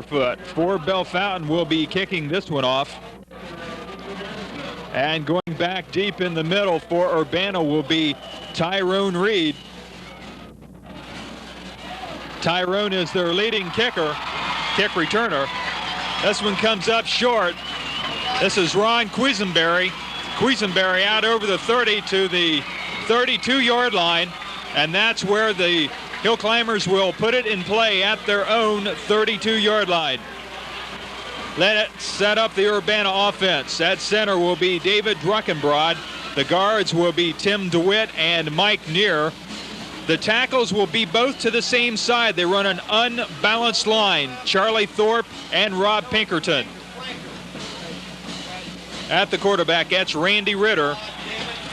foot for Bellefontaine will be kicking this one off. And going back deep in the middle for Urbana will be Tyrone Reed. Tyrone is their leading kick returner. This one comes up short. This is Ron Quisenberry. Quisenberry out over the 30 to the 32-yard line, and that's where the Hill Climbers will put it in play at their own 32-yard line. Let's set up the Urbana offense. At center will be David Druckenbrod. The guards will be Tim DeWitt and Mike Neer. The tackles will be both to the same side. They run an unbalanced line. Charlie Thorpe and Rob Pinkerton. At the quarterback, that's Randy Ritter.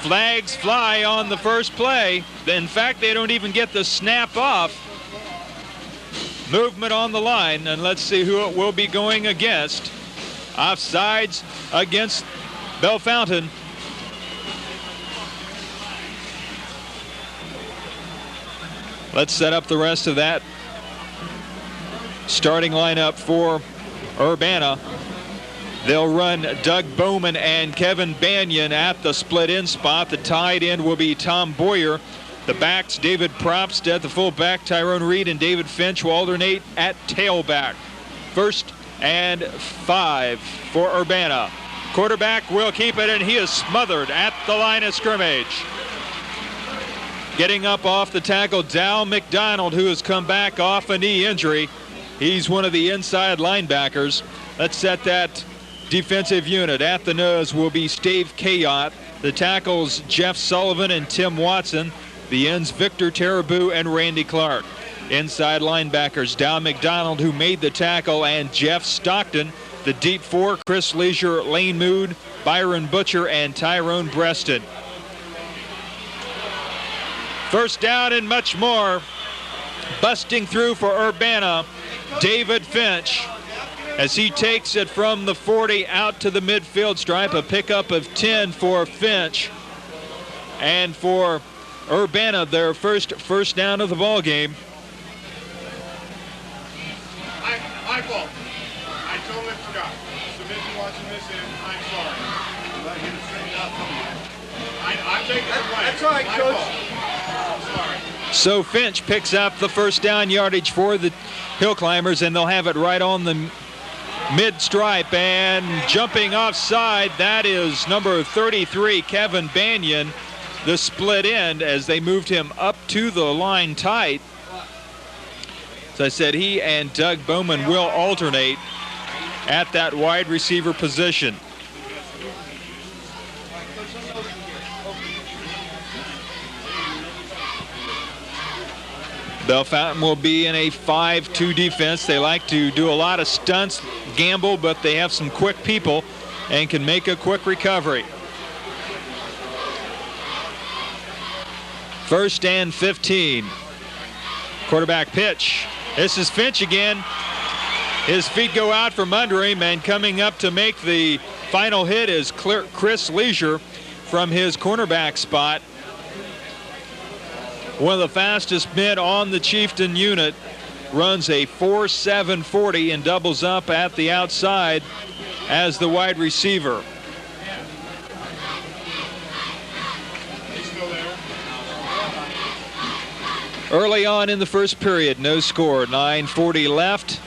Flags fly on the first play. In fact, they don't even get the snap off. Movement on the line, and let's see who it will be going against. Offsides against Bellefontaine. Let's set up the rest of that starting lineup for Urbana. They'll run Doug Bowman and Kevin Banyan at the split end spot. The tight end will be Tom Boyer. The backs, David Propst at the fullback. Tyrone Reed and David Finch will alternate at tailback. 1st and 5 for Urbana. Quarterback will keep it, and he is smothered at the line of scrimmage. Getting up off the tackle, Dow McDonald, who has come back off a knee injury. He's one of the inside linebackers. Let's set that defensive unit. At the nose will be Steve Kayott. The tackles, Jeff Sullivan and Tim Watson. The ends, Victor Terabou and Randy Clark. Inside linebackers, Dow McDonald, who made the tackle, and Jeff Stockton. The deep four, Chris Leisure, Lane Mood, Byron Butcher, and Tyrone Breston. First down and much more. Busting through for Urbana, David Finch, as he takes it from the 40 out to the midfield stripe. A pickup of 10 for Finch. And for Urbana, their first down of the ball game. My fault. I totally forgot. Submission watching this, and I'm sorry. Let him straighten out something. I'm taking the blame. That's all right, Coach. I'm sorry. So Finch picks up the first down yardage for the Hill Climbers, and they'll have it right on the mid-stripe. And jumping offside, that is number 33, Kevin Banyan, the split end, as they moved him up to the line tight. As I said, he and Doug Bowman will alternate at that wide receiver position. Bellefontaine will be in a 5-2 defense. They like to do a lot of stunts, gamble, but they have some quick people and can make a quick recovery. 1st and 15. Quarterback pitch. This is Finch again. His feet go out from under him, and coming up to make the final hit is Chris Leisure from his cornerback spot. One of the fastest men on the Chieftain unit, runs a 4.740 and doubles up at the outside as the wide receiver. Early on in the first period, no score, 9:40 left.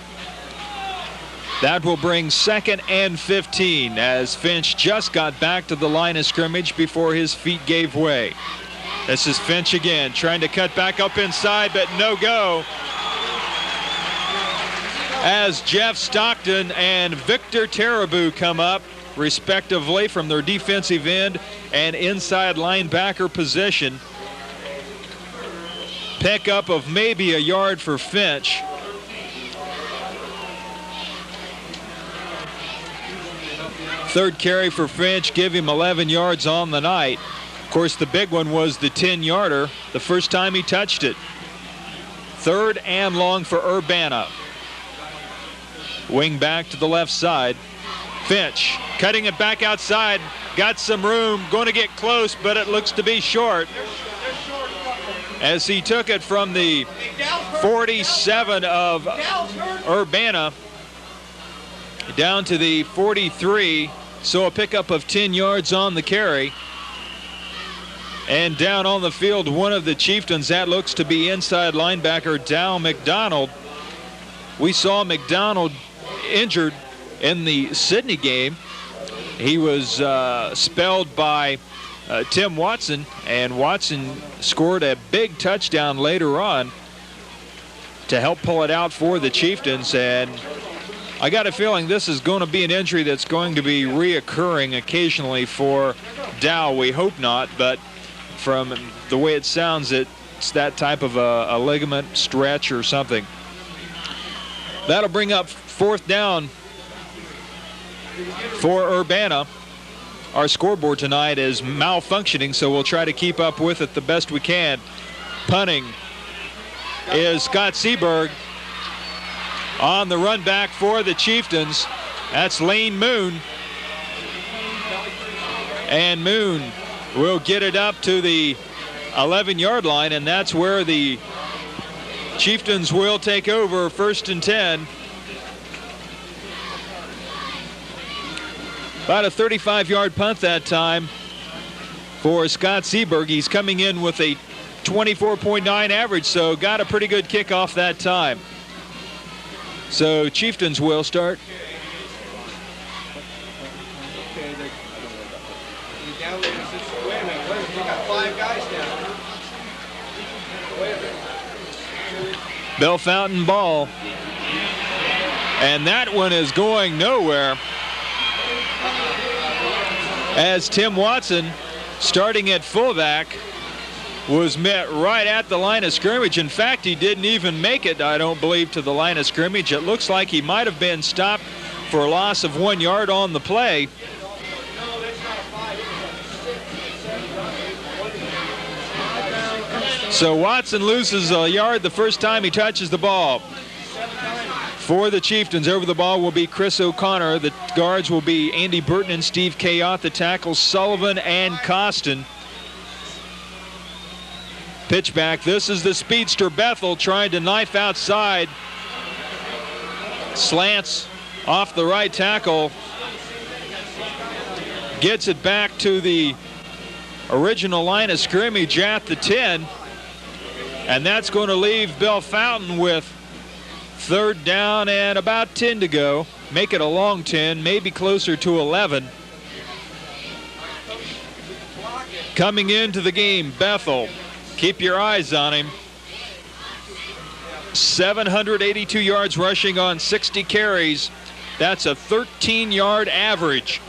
That will bring 2nd and 15 as Finch just got back to the line of scrimmage before his feet gave way. This is Finch again, trying to cut back up inside, but no go. As Jeff Stockton and Victor Terabou come up, respectively, from their defensive end and inside linebacker position. Pickup of maybe a yard for Finch. Third carry for Finch, give him 11 yards on the night. Of course, the big one was the 10-yarder, the first time he touched it. 3rd and long for Urbana. Wing back to the left side. Finch cutting it back outside, got some room, going to get close, but it looks to be short. As he took it from the 47 of Urbana down to the 43, so a pickup of 10 yards on the carry. And down on the field, one of the Chieftains, that looks to be inside linebacker Dow McDonald. We saw McDonald injured in the Sydney game. He was spelled by Tim Watson, and Watson scored a big touchdown later on to help pull it out for the Chieftains. And I got a feeling this is going to be an injury that's going to be reoccurring occasionally for Dow. We hope not, but from the way it sounds, it's that type of a ligament stretch or something. That'll bring up 4th down for Urbana. Our scoreboard tonight is malfunctioning, so we'll try to keep up with it the best we can. Punting is Scott Seberg. On the run back for the Chieftains, that's Lane Moon. And Moon will get it up to the 11-yard line, and that's where the Chieftains will take over 1st and 10. About a 35-yard punt that time for Scott Seberg. He's coming in with a 24.9 average, so got a pretty good kickoff that time. So Chieftains will start. Bell Fountain ball. And that one is going nowhere, as Tim Watson, starting at fullback, was met right at the line of scrimmage. In fact, he didn't even make it, I don't believe, to the line of scrimmage. It looks like he might have been stopped for a loss of 1 yard on the play. So Watson loses a yard the first time he touches the ball. For the Chieftains, over the ball will be Chris O'Connor. The guards will be Andy Burton and Steve Kayott. The tackles Sullivan and Costin. Pitch back. This is the speedster Bethel trying to knife outside. Slants off the right tackle. Gets it back to the original line of scrimmage at the 10. And that's going to leave Bell Fountain with 3rd down and about 10 to go. Make it a long 10, maybe closer to 11. Coming into the game, Bethel. Keep your eyes on him. 782 yards rushing on 60 carries. That's a 13-yard average.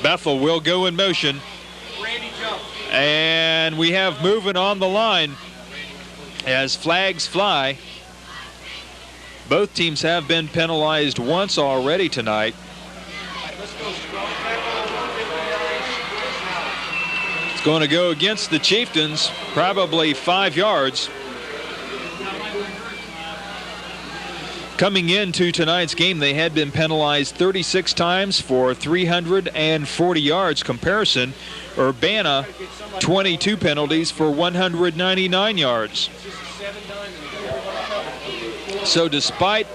Bethel will go in motion. And we have movement on the line as flags fly. Both teams have been penalized once already tonight. It's going to go against the Chieftains, probably 5 yards. Coming into tonight's game, they had been penalized 36 times for 340 yards. Comparison, Urbana, 22 penalties for 199 yards. So despite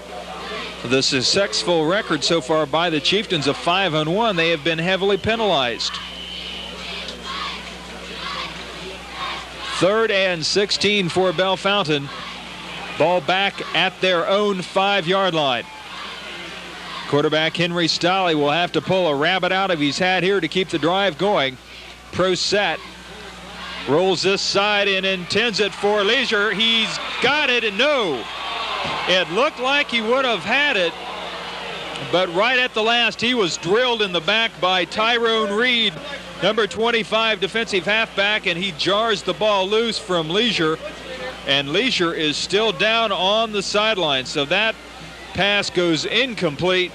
the successful record so far by the Chieftains of 5-1, they have been heavily penalized. 3rd and 16 for Bell Fountain. Ball back at their own 5-yard line. Quarterback Henry Stolley will have to pull a rabbit out of his hat here to keep the drive going. Pro set. Rolls this side and intends it for Leisure. He's got it, and no. It looked like he would have had it, but right at the last, he was drilled in the back by Tyrone Reed, number 25 defensive halfback, and he jars the ball loose from Leisure. And Leisure is still down on the sideline. So that pass goes incomplete,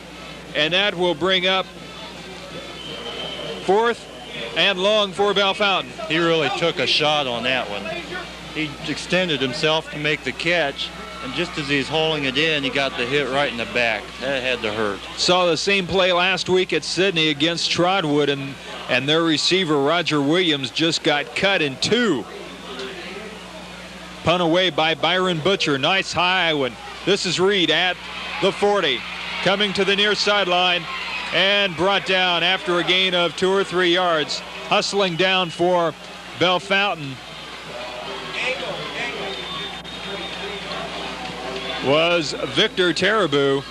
and that will bring up 4th and long for Bell Fountain. He really took a shot on that one. He extended himself to make the catch, and just as he's hauling it in, he got the hit right in the back. That had to hurt. Saw the same play last week at Sydney against Trotwood, and their receiver, Roger Williams, just got cut in two. Punt away by Byron Butcher. Nice high one. This is Reed at the 40. Coming to the near sideline and brought down after a gain of 2 or 3 yards. Hustling down for Bellefontaine was Victor Tarabou.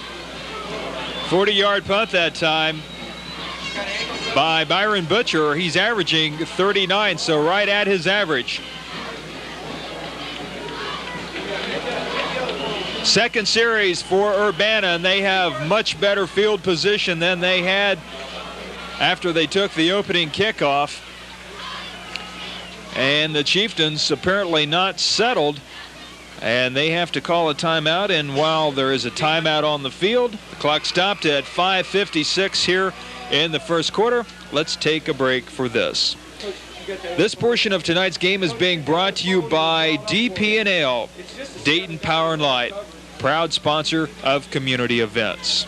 40-yard punt that time by Byron Butcher. He's averaging 39, so right at his average. Second series for Urbana, and they have much better field position than they had after they took the opening kickoff. And the Chieftains apparently not settled, and they have to call a timeout. And while there is a timeout on the field, the clock stopped at 5:56 here in the first quarter. Let's take a break for this. This portion of tonight's game is being brought to you by DP&L, Dayton Power and Light, proud sponsor of community events.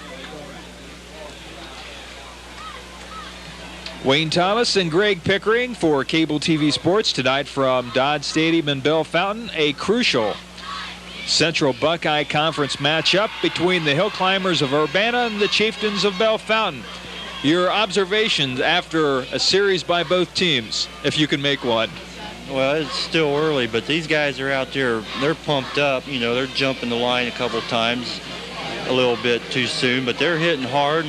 Wayne Thomas and Greg Pickering for Cable TV Sports tonight from Dodd Stadium in Bellefontaine. A crucial Central Buckeye Conference matchup between the Hill Climbers of Urbana and the Chieftains of Bellefontaine. Your observations after a series by both teams, if you can make one. Well, it's still early, but these guys are out there. They're pumped up. You know, they're jumping the line a couple times a little bit too soon, but they're hitting hard,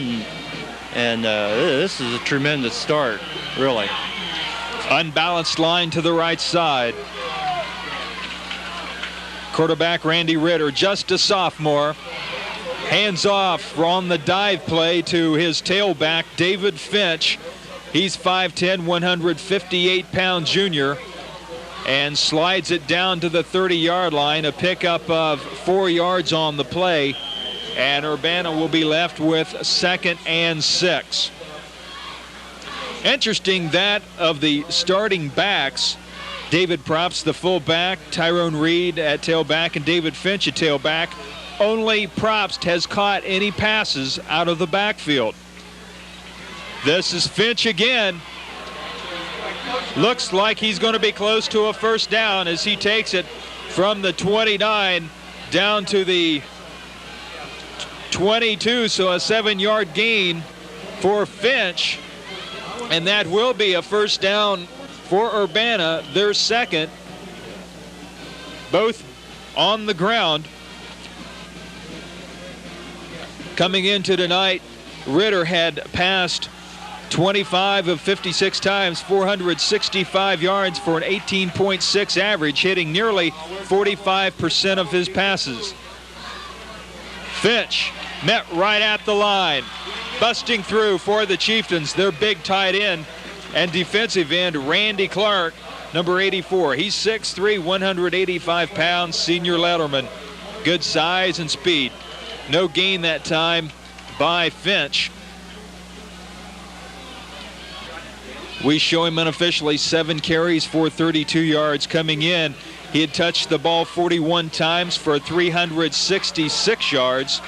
and this is a tremendous start, really. Unbalanced line to the right side. Quarterback Randy Ritter, just a sophomore. Hands off on the dive play to his tailback, David Finch. He's 5'10", 158-pound junior, and slides it down to the 30-yard line, a pickup of 4 yards on the play, and Urbana will be left with 2nd and 6. Interesting that of the starting backs, David Probst, the fullback, Tyrone Reed at tailback, and David Finch at tailback, only Probst has caught any passes out of the backfield. This is Finch again. Looks like he's going to be close to a first down as he takes it from the 29 down to the 22, so a 7-yard gain for Finch, and that will be a first down for Urbana, their second, both on the ground. Coming into tonight, Ritter had passed 25 of 56 times, 465 yards for an 18.6 average, hitting nearly 45% of his passes. Finch met right at the line, busting through for the Chieftains, their big tight end and defensive end, Randy Clark, number 84. He's 6'3", 185 pounds, senior letterman. Good size and speed. No gain that time by Finch. We show him unofficially 7 carries for 32 yards. Coming in, he had touched the ball 41 times for 366 yards.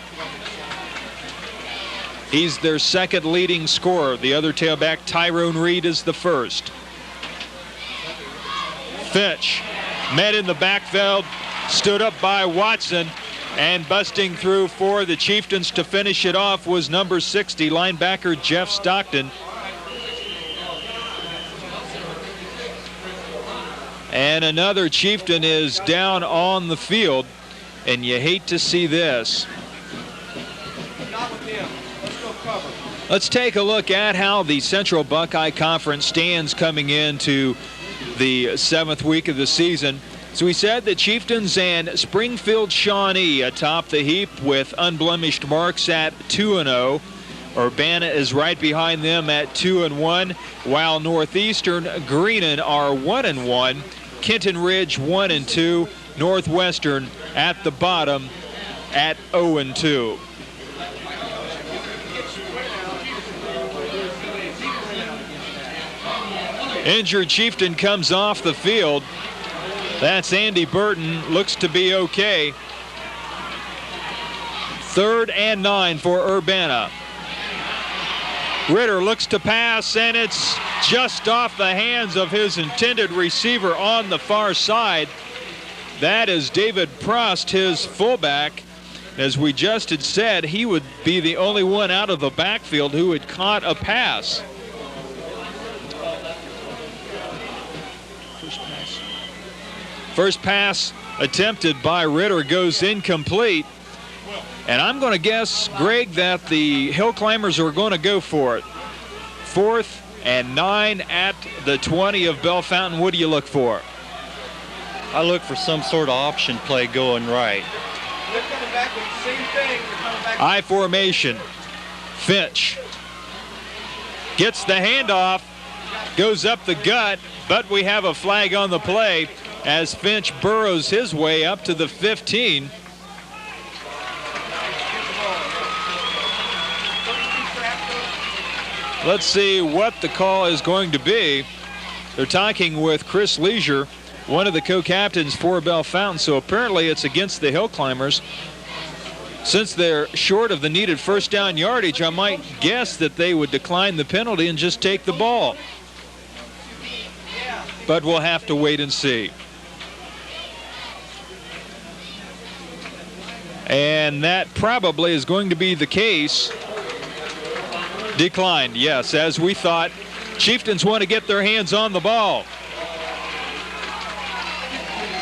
He's their second leading scorer. The other tailback, Tyrone Reed, is the first. Finch met in the backfield, stood up by Watson, and busting through for the Chieftains to finish it off was number 60, linebacker Jeff Stockton. And another Chieftain is down on the field, and you hate to see this. Let's take a look at how the Central Buckeye Conference stands coming into the 7th week of the season. So we said the Chieftains and Springfield Shawnee atop the heap with unblemished marks at 2-0. Urbana is right behind them at 2-1, while Northeastern Greenon are 1-1. Kenton Ridge 1-2. Northwestern at the bottom at 0-2. Injured Chieftain comes off the field. That's Andy Burton. Looks to be okay. 3rd and 9 for Urbana. Ritter looks to pass, and it's just off the hands of his intended receiver on the far side. That is David Probst, his fullback. As we just had said, he would be the only one out of the backfield who had caught a pass. First pass attempted by Ritter goes incomplete. And I'm going to guess, Greg, that the Hill Climbers are going to go for it. 4th and 9 at the 20 of Bellefontaine. What do you look for? I look for some sort of option play going right. They're coming back with the same thing. I formation. Finch gets the handoff, goes up the gut, but we have a flag on the play as Finch burrows his way up to the 15. Let's see what the call is going to be. They're talking with Chris Leisure, one of the co-captains for Bellefontaine, so apparently it's against the Hill Climbers. Since they're short of the needed first down yardage, I might guess that they would decline the penalty and just take the ball. But we'll have to wait and see. And that probably is going to be the case. Declined, yes, as we thought. Chieftains want to get their hands on the ball.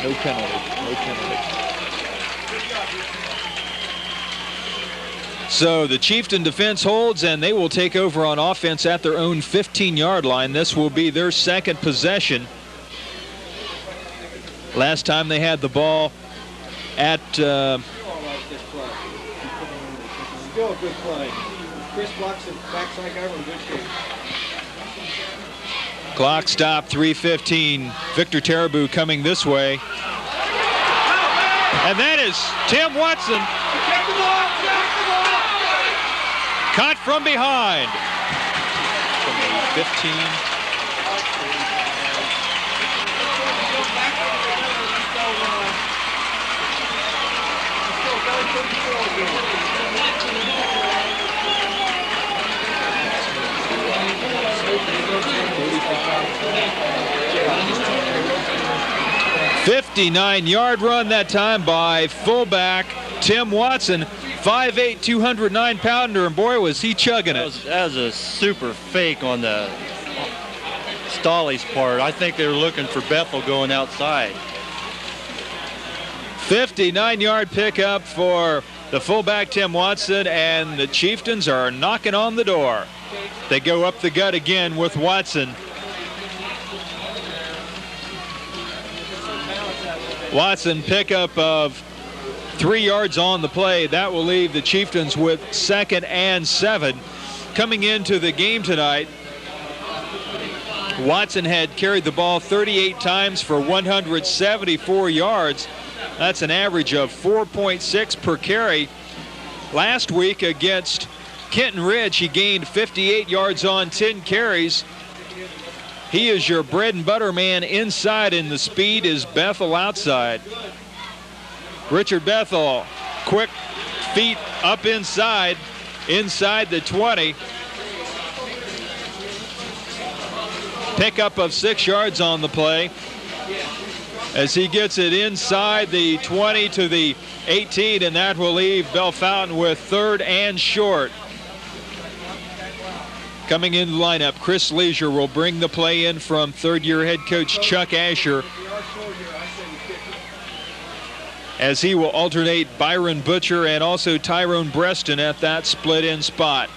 No penalty, no penalty. So the Chieftain defense holds, and they will take over on offense at their own 15-yard line. This will be their second possession. Last time they had the ball at... Still a good play. Chris blocks and backside guy in good shape. Clock stop, 3:15. Victor Tarabu coming this way. And that is Tim Watson. Caught from behind. From the 15. $59-yard run that time by fullback Tim Watson, 5'8", 209-pounder, and boy, was he chugging it. That was a super fake on the Stolly's part. I think they were looking for Bethel going outside. 59-yard pickup for the fullback Tim Watson, and the Chieftains are knocking on the door. They go up the gut again with Watson. Watson pickup of 3 yards on the play. That will leave the Chieftains with 2nd and 7. Coming into the game tonight, Watson had carried the ball 38 times for 174 yards. That's an average of 4.6 per carry. Last week against Kenton Ridge, he gained 58 yards on 10 carries. He is your bread and butter man inside, and the speed is Bethel outside. Richard Bethel, quick feet up inside the 20. Pickup of 6 yards on the play as he gets it inside the 20 to the 18, and that will leave Bellefontaine with 3rd and short. Coming in the lineup, Chris Leisure will bring the play in from third-year head coach Chuck Asher, as he will alternate Byron Butcher and also Tyrone Breston at that split-in spot.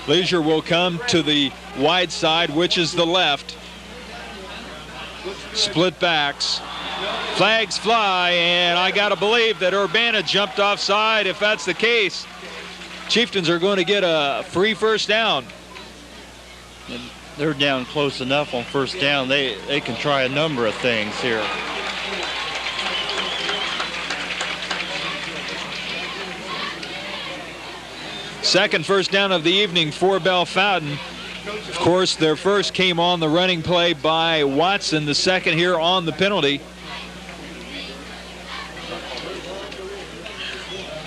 Leisure will come to the wide side, which is the left. Split backs. Flags fly, and I got to believe that Urbana jumped offside. If that's the case, Chieftains are going to get a free first down. And they're down close enough on first down. They can try a number of things here. Second first down of the evening for Bellefontaine. Of course, their first came on the running play by Watson, the second here on the penalty.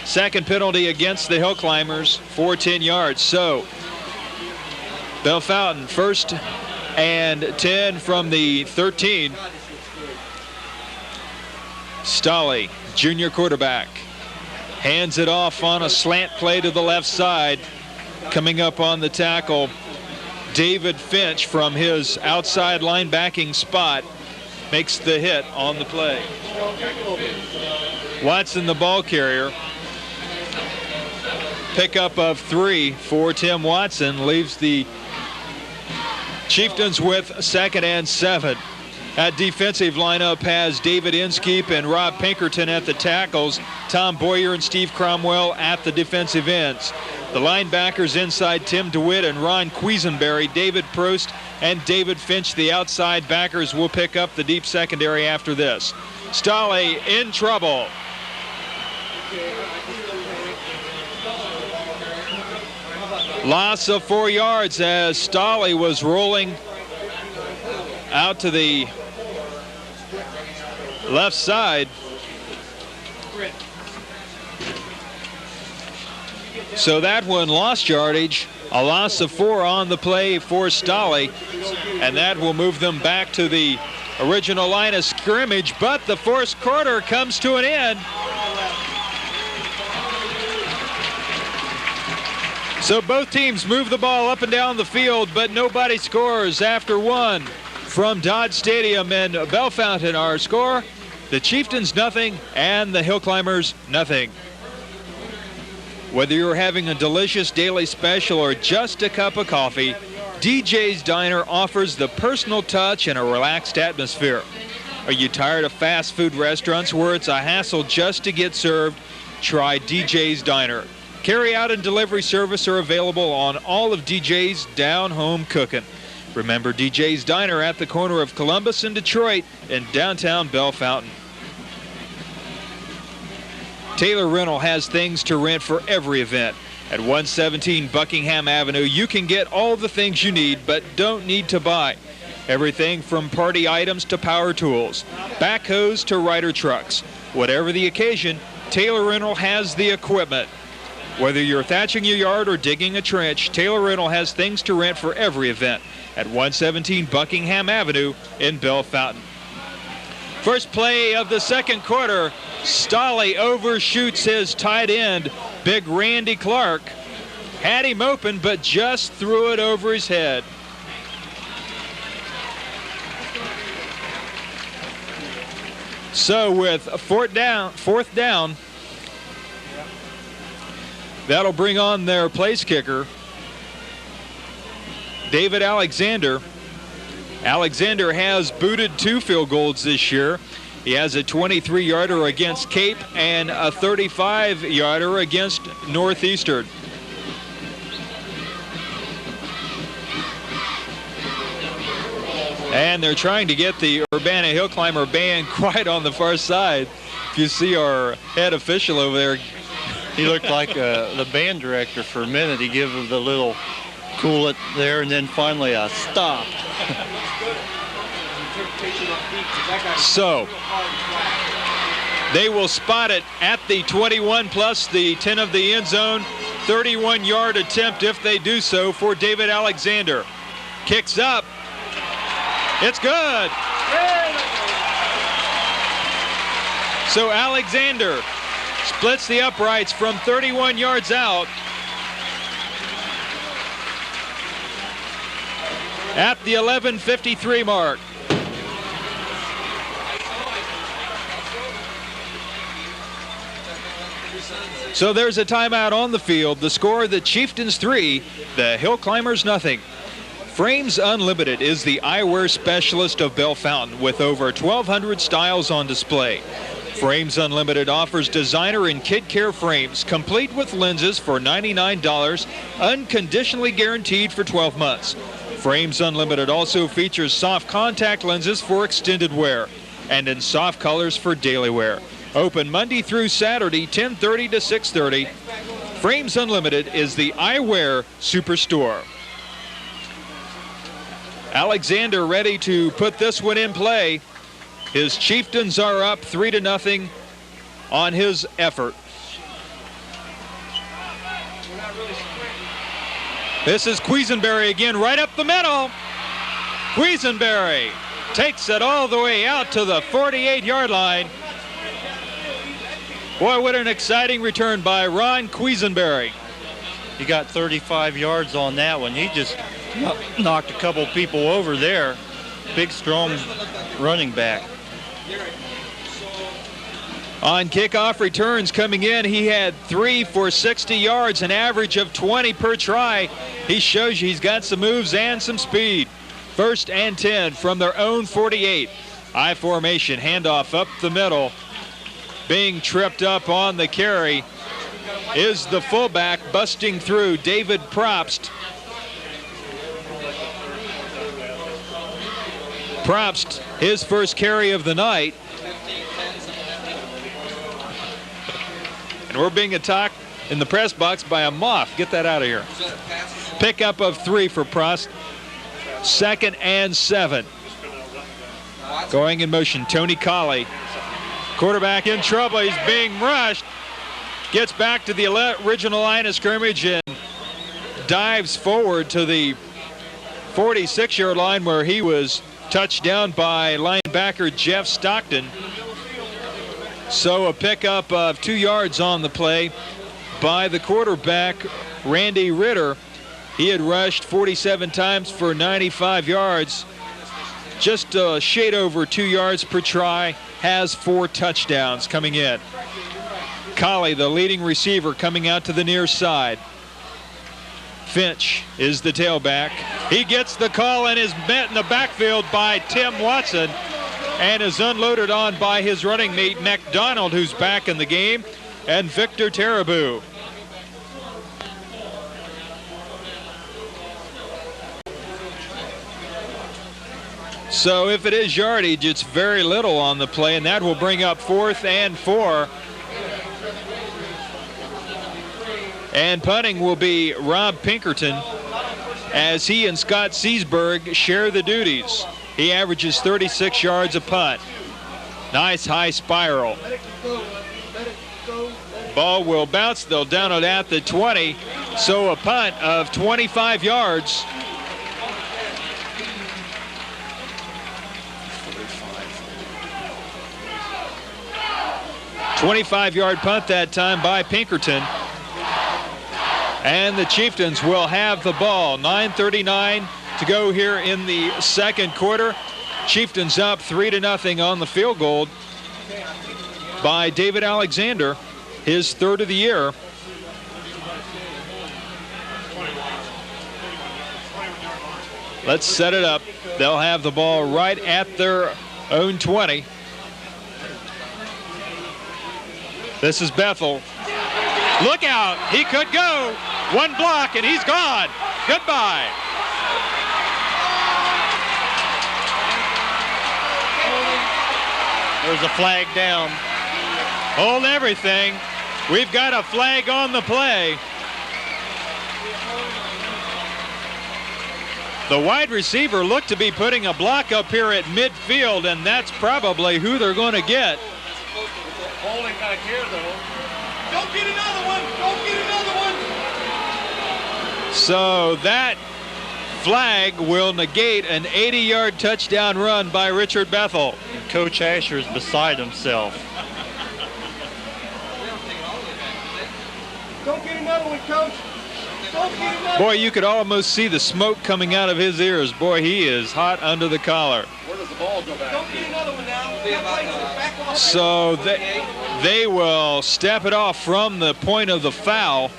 Second penalty against the Hill Climbers for 10 yards. So Bellefontaine 1st and 10 from the 13. Stolle, junior quarterback. hands it off on a slant play to the left side. Coming up on the tackle, David Finch from his outside linebacking spot makes the hit on the play. Watson, the ball carrier. Pickup of 3 for Tim Watson leaves the Chieftains with 2nd and 7. That defensive lineup has David Inskeep and Rob Pinkerton at the tackles, Tom Boyer and Steve Cromwell at the defensive ends. The linebackers inside, Tim DeWitt and Ron Quisenberry, David Prost and David Finch. The outside backers will pick up the deep secondary after this. Stolle in trouble. Loss of 4 yards as Stolle was rolling out to the left side. So that one lost yardage, a loss of 4 on the play for Stolle, and that will move them back to the original line of scrimmage, but the fourth quarter comes to an end. So both teams move the ball up and down the field, but nobody scores after one. From Dodge Stadium in Bellefontaine, our score, the Chieftains nothing and the Hill Climbers nothing. Whether you're having a delicious daily special or just a cup of coffee, DJ's Diner offers the personal touch and a relaxed atmosphere. Are you tired of fast food restaurants where it's a hassle just to get served? Try DJ's Diner. Carry-out and delivery service are available on all of DJ's down-home cooking. Remember DJ's Diner at the corner of Columbus and Detroit in downtown Bellefontaine. Taylor Rental has things to rent for every event. At 117 Buckingham Avenue, you can get all the things you need but don't need to buy. Everything from party items to power tools, backhoes to rider trucks. Whatever the occasion, Taylor Rental has the equipment. Whether you're thatching your yard or digging a trench, Taylor Rental has things to rent for every event at 117 Buckingham Avenue in Bellefontaine. First play of the second quarter, Stolle overshoots his tight end, big Randy Clark. Had him open, but just threw it over his head. So with fourth down, that'll bring on their place kicker, David Alexander. Alexander has booted 2 field goals this year. He has a 23-yarder against Cape and a 35-yarder against Northeastern. And they're trying to get the Urbana Hill Climber band quiet on the far side. If you see our head official over there, he looked like the band director for a minute. He gave him the little cool it there, and then finally a stop. So they will spot it at the 21 plus the 10 of the end zone. 31-yard attempt if they do so for David Alexander. Kicks up. It's good. So Alexander splits the uprights from 31 yards out at the 11:53 mark. So there's a timeout on the field. The score, the Chieftains 3, the Hill Climbers nothing. Frames Unlimited is the eyewear specialist of Bellefontaine with over 1,200 styles on display. Frames Unlimited offers designer and kid care frames, complete with lenses for $99, unconditionally guaranteed for 12 months. Frames Unlimited also features soft contact lenses for extended wear and in soft colors for daily wear. Open Monday through Saturday, 10:30 to 6:30. Frames Unlimited is the eyewear superstore. Alexander ready to put this one in play. His Chieftains are up 3-0 on his effort. This is Quisenberry again, right up the middle. Quisenberry takes it all the way out to the 48-yard line. Boy, what an exciting return by Ron Quisenberry. He got 35 yards on that one. He just knocked a couple people over there. Big, strong running back. On kickoff returns coming in, he had 3 for 60 yards, an average of 20 per try. He shows you he's got some moves and some speed. 1st and 10 from their own 48. I formation, handoff up the middle. Being tripped up on the carry is the fullback busting through, David Probst. Probst, his first carry of the night. And we're being attacked in the press box by a moth. Get that out of here. Pickup of 3 for Probst. 2nd and 7. Going in motion, Tony Colley. Quarterback in trouble. He's being rushed. Gets back to the original line of scrimmage and dives forward to the 46-yard line where he was touched down by linebacker Jeff Stockton. So a pickup of 2 yards on the play by the quarterback, Randy Ritter. He had rushed 47 times for 95 yards. Just a shade over 2 yards per try. Has 4 touchdowns coming in. Colley, the leading receiver, coming out to the near side. Finch is the tailback. He gets the call and is met in the backfield by Tim Watson and is unloaded on by his running mate McDonald, who's back in the game, and Victor Tarabu. So if it is yardage, it's very little on the play, and that will bring up 4th and 4. And punting will be Rob Pinkerton as he and Scott Seesberg share the duties. He averages 36 yards a punt. Nice high spiral. Ball will bounce. They'll down it at the 20. So a punt of 25 yards. 25-yard punt that time by Pinkerton. And the Chieftains will have the ball. 9:39 to go here in the second quarter. Chieftains up 3-0 on the field goal by David Alexander, his 3rd of the year. Let's set it up. They'll have the ball right at their own 20. This is Bethel. Look out, he could go. One block and he's gone. Goodbye. There's a flag down. Hold everything. We've got a flag on the play. The wide receiver looked to be putting a block up here at midfield, and that's probably who they're going to get. Holding back here, though. Don't get another one! Don't get another one! So that flag will negate an 80-yard touchdown run by Richard Bethel. And Coach Asher is beside himself. Don't get another one, Coach! Don't get another one! Boy, you could almost see the smoke coming out of his ears. Boy, he is hot under the collar. Where does the ball go back? Don't get another one now. So they will step it off from the point of the foul.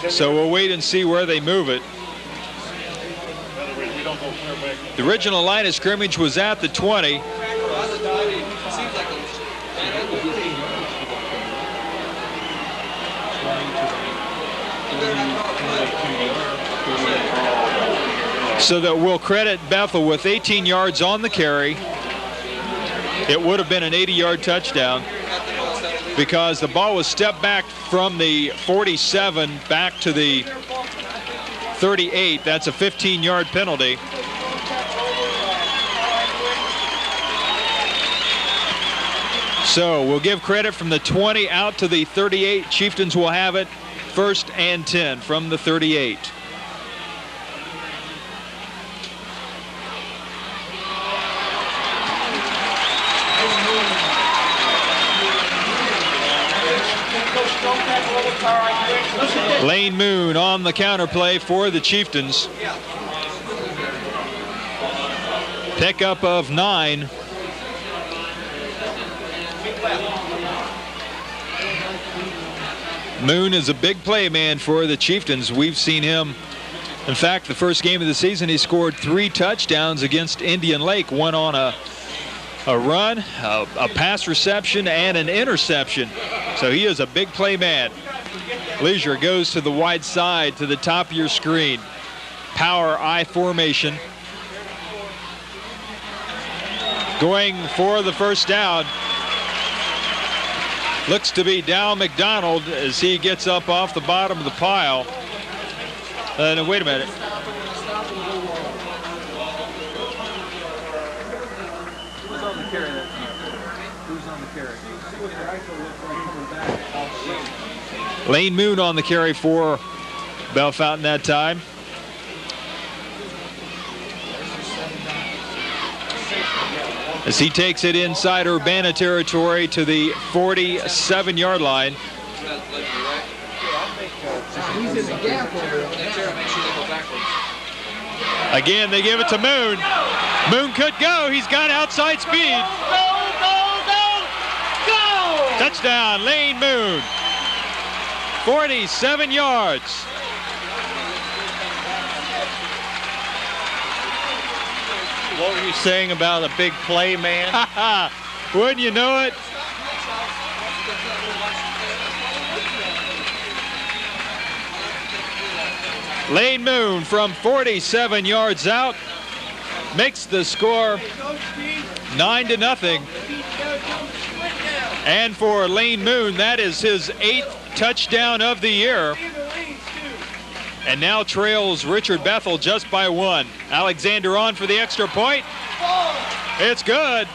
So we'll wait and see where they move it. The original line of scrimmage was at the 20. So that we'll credit Bethel with 18 yards on the carry. It would have been an 80-yard touchdown because the ball was stepped back from the 47 back to the 38. That's a 15-yard penalty. So we'll give credit from the 20 out to the 38. Chieftains will have it 1st and 10 from the 38. Lane Moon on the counterplay for the Chieftains. Pickup of 9. Moon is a big play man for the Chieftains. We've seen him. In fact, the first game of the season, he scored 3 touchdowns against Indian Lake. One on a run, a pass reception, and an interception. So he is a big play man. Leisure goes to the wide side to the top of your screen. Power I formation. Going for the first down. Looks to be Dow McDonald as he gets up off the bottom of the pile. No, wait a minute. Who's on the carry? Who's on the carry? Lane Moon on the carry for Bellefontaine that time. As he takes it inside Urbana territory to the 47-yard line. Again, they give it to Moon. Moon could go. He's got outside speed. Go! Touchdown, Lane Moon. 47 yards. What were you saying about a big play, man? Wouldn't you know it? Lane Moon from 47 yards out makes the score 9-0. And for Lane Moon, that is his 8th touchdown of the year. And now trails Richard Bethel just by 1. Alexander on for the extra point. It's good.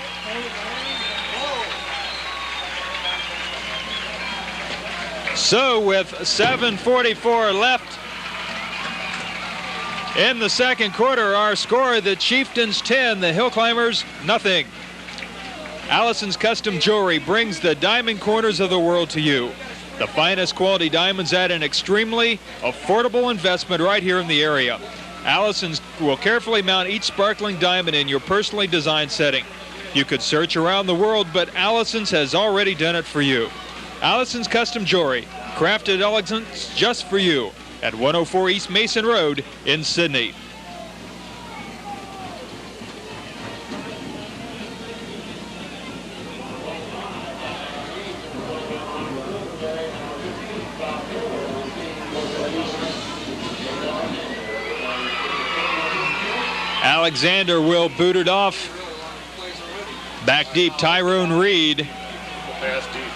So with 7:44 left in the second quarter, our score, the Chieftains 10, the Hill Climbers nothing. Allison's Custom Jewelry brings the diamond corners of the world to you. The finest quality diamonds at an extremely affordable investment right here in the area. Allison's will carefully mount each sparkling diamond in your personally designed setting. You could search around the world, but Allison's has already done it for you. Allison's Custom Jewelry, crafted elegance just for you, at 104 East Mason Road in Sydney. Alexander will boot it off. Back deep, Tyrone Reed.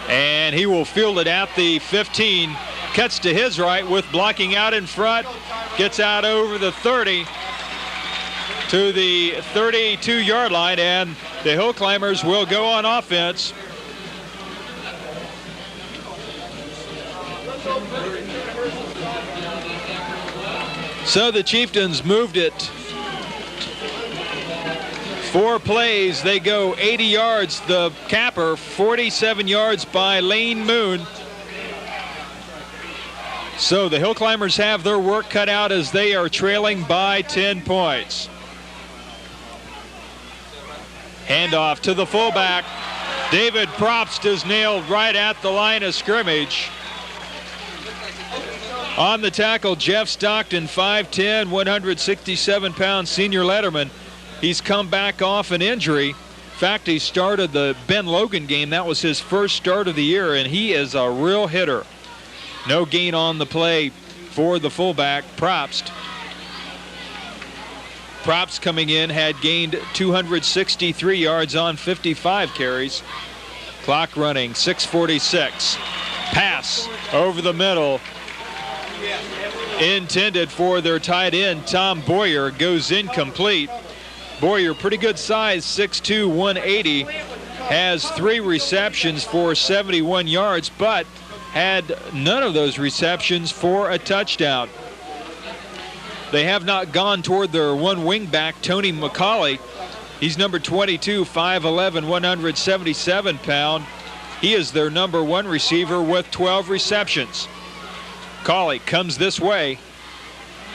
And he will field it at the 15. Cuts to his right with blocking out in front. Gets out over the 30 to the 32-yard line, and the Hill Climbers will go on offense. So the Chieftains moved it. 4 plays, they go 80 yards. The capper, 47 yards by Lane Moon. So the Hill Climbers have their work cut out as they are trailing by 10 points. Handoff to the fullback. David Probst is nailed right at the line of scrimmage. On the tackle, Jeff Stockton, 5'10", 167-pound senior letterman. He's come back off an injury. In fact, he started the Ben Logan game. That was his first start of the year, and he is a real hitter. No gain on the play for the fullback, Probst. Probst coming in had gained 263 yards on 55 carries. Clock running, 6:46. Pass over the middle. Intended for their tight end, Tom Boyer, goes incomplete. Boyer, pretty good size, 6'2", 180, has 3 receptions for 71 yards, but had none of those receptions for a touchdown. They have not gone toward their one wingback, Tony McCauley. He's number 22, 5'11", 177-pound. He is their number 1 receiver with 12 receptions. Cauley comes this way.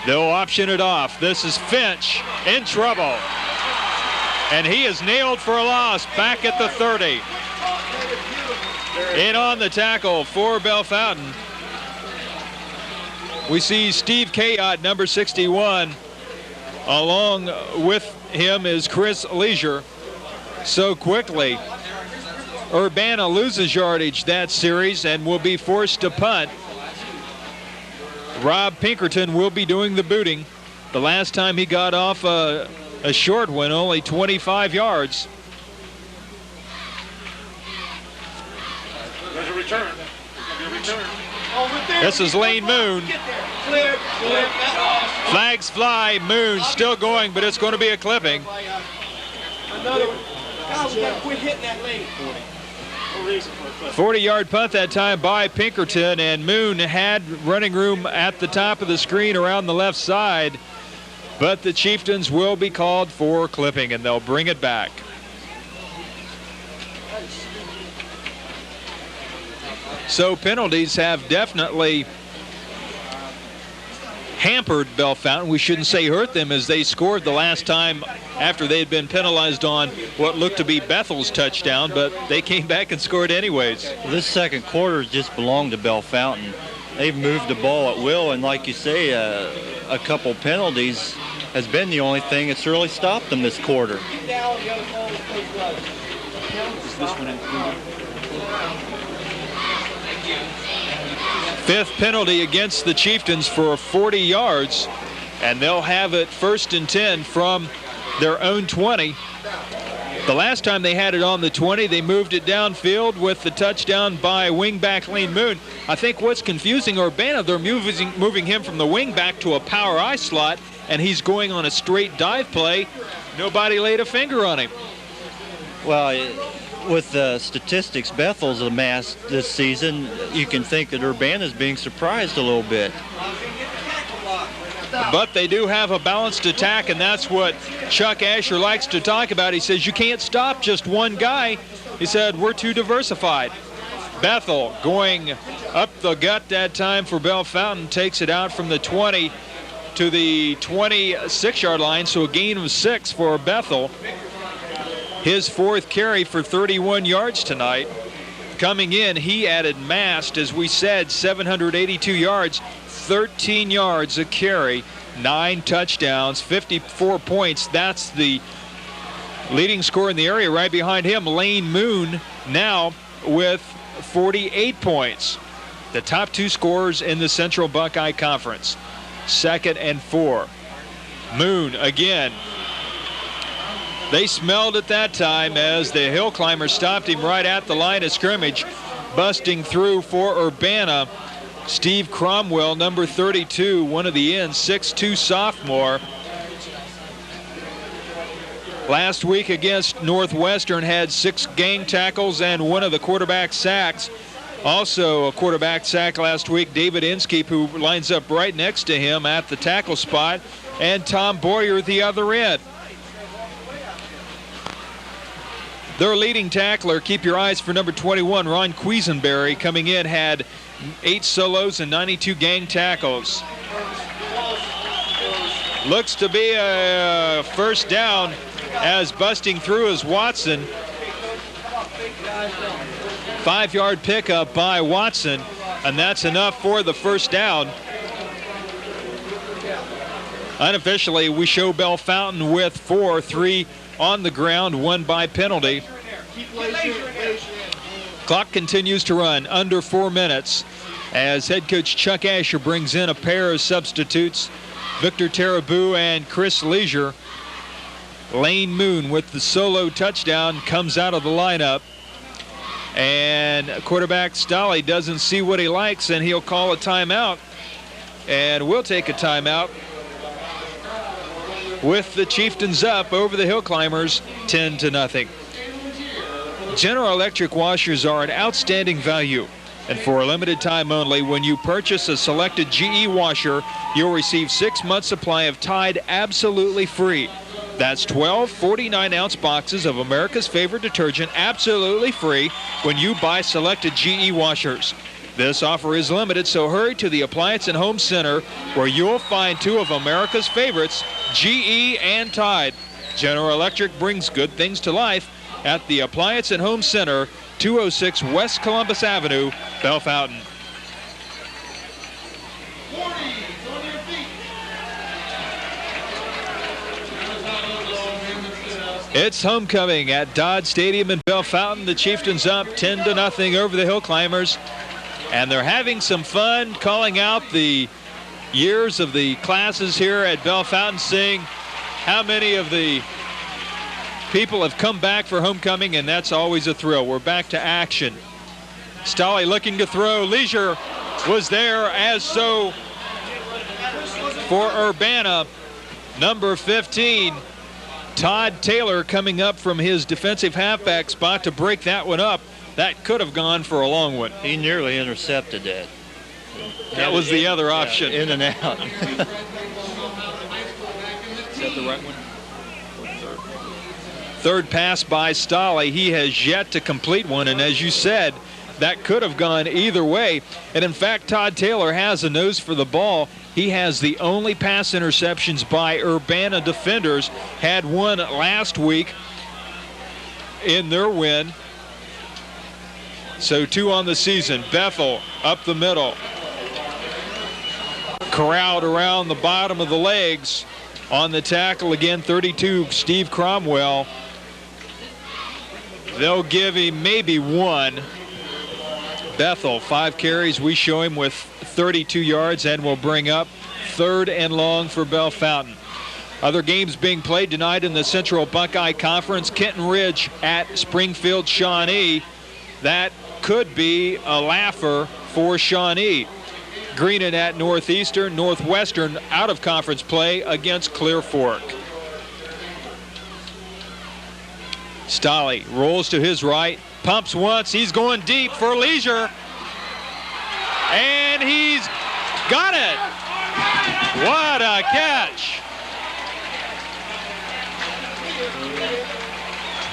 They'll option it off. This is Finch in trouble. And he is nailed for a loss back at the 30. In on the tackle for Bellefontaine. We see Steve Kayott, number 61. Along with him is Chris Leisure. So quickly, Urbana loses yardage that series and will be forced to punt. Rob Pinkerton will be doing the booting. The last time he got off a short one, only 25 yards. There's a return. This is Lane Moon. Flags fly. Moon still going, but it's going to be a clipping. Another one. God, we got to quit hitting that lane. 40-yard punt that time by Pinkerton, and Moon had running room at the top of the screen around the left side, but the Chieftains will be called for clipping, and they'll bring it back. So penalties have definitely hampered Bellefontaine. We shouldn't say hurt them, as they scored the last time after they had been penalized on what looked to be Bethel's touchdown, but they came back and scored anyways. This second quarter just belonged to Bellefontaine. They've moved the ball at will, and like you say, a couple penalties has been the only thing that's really stopped them this quarter. Is this one included? Fifth penalty against the Chieftains for 40 yards, and they'll have it 1st and 10 from their own 20. The last time they had it on the 20, they moved it downfield with the touchdown by wingback Lane Moon. I think what's confusing Urbana, they're moving him from the wingback to a power I slot, and he's going on a straight dive play. Nobody laid a finger on him. Well, with the statistics Bethel's amassed this season, you can think that Urbana's being surprised a little bit. But they do have a balanced attack, and that's what Chuck Asher likes to talk about. He says you can't stop just one guy. He said we're too diversified. Bethel going up the gut that time for Bellefontaine, takes it out from the 20 to the 26-yard line, so a gain of 6 for Bethel. His 4th carry for 31 yards tonight. Coming in, he added Mast, as we said, 782 yards, 13 yards a carry, 9 touchdowns, 54 points. That's the leading scorer in the area. Right behind him, Lane Moon, now with 48 points. The top 2 scorers in the Central Buckeye Conference. 2nd and 4. Moon again. They smelled it that time as the hill climber stopped him right at the line of scrimmage. Busting through for Urbana, Steve Cromwell, number 32, one of the ends, 6'2" sophomore. Last week against Northwestern had 6 gang tackles and one of the quarterback sacks. Also a quarterback sack last week, David Inskeep, who lines up right next to him at the tackle spot, and Tom Boyer at the other end. Their leading tackler, keep your eyes for number 21, Ron Quisenberry, coming in, had 8 solos and 92 gang tackles. Looks to be a first down, as busting through is Watson. 5-yard pickup by Watson, and that's enough for the first down. Unofficially, we show Bellefontaine with 4, 3 on the ground, 1 by penalty. Clock continues to run, under 4 minutes, as head coach Chuck Asher brings in a pair of substitutes, Victor Tarabou and Chris Leisure. Lane Moon with the solo touchdown comes out of the lineup, and quarterback Stolle doesn't see what he likes, and he'll call a timeout, and we'll take a timeout with the Chieftains up over the Hill Climbers 10-0. General Electric washers are an outstanding value, and for a limited time only, when you purchase a selected GE washer, you'll receive 6 months supply of Tide absolutely free. That's 12 49-ounce boxes of America's favorite detergent absolutely free when you buy selected GE washers. This offer is limited, so hurry to the Appliance and Home Center, where you'll find two of America's favorites, GE and Tide. General Electric brings good things to life at the Appliance and Home Center, 206 West Columbus Avenue, Bellefontaine. It's homecoming at Dodd Stadium in Bellefontaine. The Chieftains up 10-0 over the Hill Climbers. And they're having some fun calling out the years of the classes here at Bellefontaine, seeing how many of the people have come back for homecoming, and that's always a thrill. We're back to action. Stolle looking to throw. Leisure was there, as so for Urbana, number 15. Todd Taylor coming up from his defensive halfback spot to break that one up. That could have gone for a long one. He nearly intercepted that. That was the other option. In and out. Is that the right one? Third pass by Stolle. He has yet to complete one, and as you said, that could have gone either way. And in fact, Todd Taylor has a nose for the ball. He has the only pass interceptions by Urbana defenders. Had one last week in their win. So 2 on the season. Bethel up the middle. Corralled around the bottom of the legs. On the tackle again, 32, Steve Cromwell. They'll give him maybe one. Bethel, 5 carries. We show him with 32 yards, and will bring up 3rd and long for Bellefontaine. Other games being played tonight in the Central Buckeye Conference. Kenton Ridge at Springfield Shawnee. That could be a laugher for Shawnee. Greenon at Northeastern. Northwestern out of conference play against Clear Fork. Stolle rolls to his right, pumps once. He's going deep for Leisure. And he's got it. What a catch.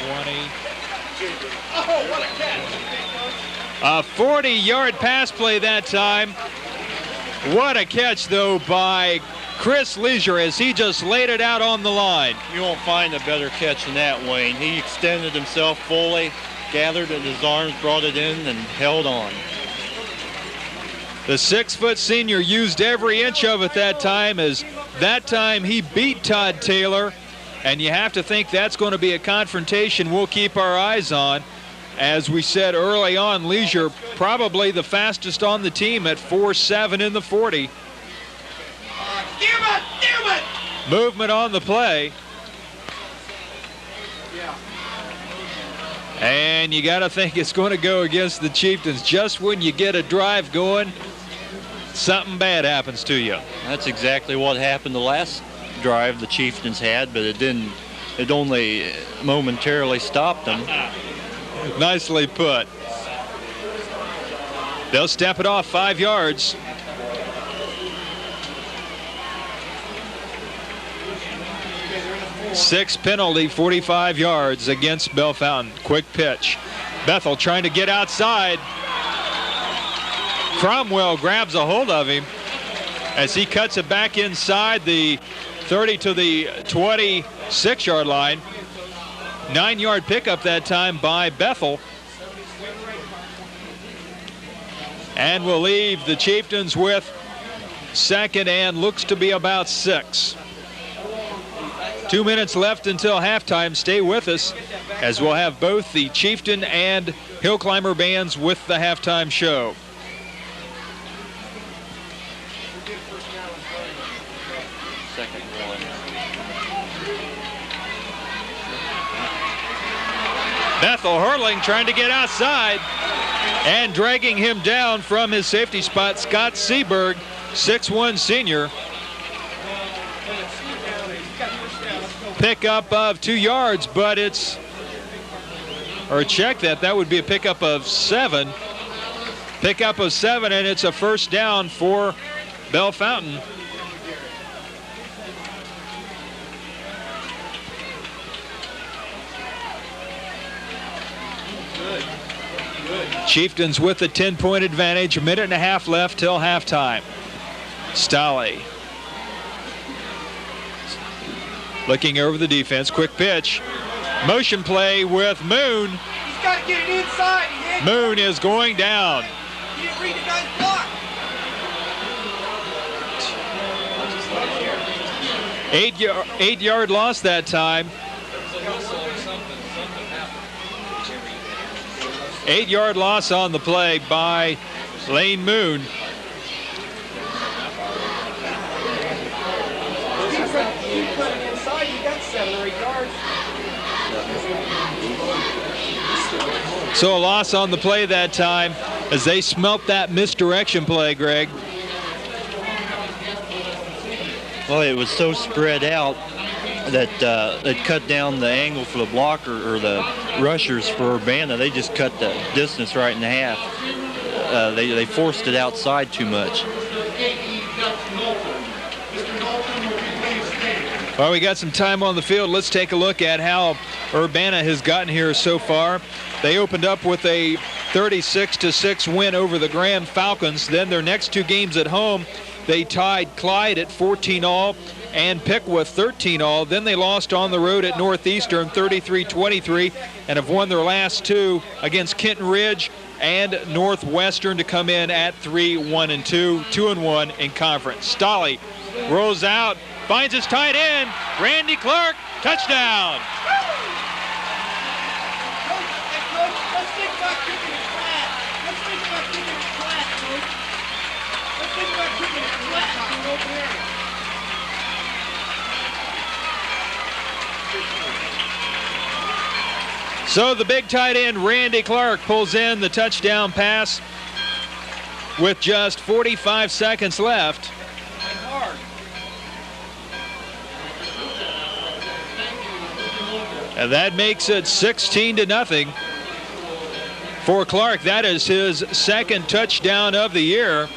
20. Oh, what a catch. A 40-yard pass play that time. What a catch, though, by Chris Leisure as he just laid it out on the line. You won't find a better catch than that, Wayne. He extended himself fully, gathered at his arms, brought it in, and held on. The 6-foot senior used every inch of it that time, as that time he beat Todd Taylor. And you have to think that's going to be a confrontation we'll keep our eyes on. As we said early on, Leisure probably the fastest on the team at 4.7 in the 40. Damn it! Movement on the play. And you got to think it's going to go against the Chieftains. Just when you get a drive going, something bad happens to you. That's exactly what happened the last drive the Chieftains had, but it didn't. It only momentarily stopped them. Nicely put. They'll step it off 5 yards. Six penalty, 45 yards against Bellefontaine. Quick pitch. Bethel trying to get outside. Cromwell grabs a hold of him as he cuts it back inside the 30 to the 26-yard line. 9-yard pickup that time by Bethel. And will leave the Chieftains with 2nd and looks to be about 6. 2 minutes left until halftime. Stay with us as we'll have both the Chieftain and Hill Climber bands with the halftime show. Second one. Bethel hurling, trying to get outside, and dragging him down from his safety spot, Scott Seaberg, 6'1" senior. Pickup of 2 yards, but it's, or check that, that would be a pickup of 7. Pickup of 7, and it's a first down for Bellefontaine. Good. Chieftains with a 10-point advantage. A minute and a half left till halftime. Stolle looking over the defense. Quick pitch. Motion play with Moon. He's got to get it inside. Moon is going down. He didn't read the guy's block. 8-yard loss that time. 8-yard loss on the play by Lane Moon. Keep putting it inside. You got 7 or 8 yards. So a loss on the play that time as they smelt that misdirection play, Greg. Well, it was so spread out that it cut down the angle for the blocker or the rushers for Urbana. They just cut the distance right in half. They forced it outside too much. Well, we got some time on the field. Let's take a look at how Urbana has gotten here so far. They opened up with a 36-6 win over the Graham Falcons. Then their next 2 games at home, they tied Clyde at 14-all and Piqua 13-all. Then they lost on the road at Northeastern 33-23 and have won their last 2 against Kenton Ridge and Northwestern to come in at 3-1-2, 2-1 in conference. Stolle rolls out, finds his tight end, Randy Clark, touchdown. Let's think about kicking it flat. Let's think about kicking it flat, Coach. Let's think about kicking it flat in an open area. So the big tight end, Randy Clark, pulls in the touchdown pass with just 45 seconds left. And that makes it 16-0 for Clark. That is his second touchdown of the year.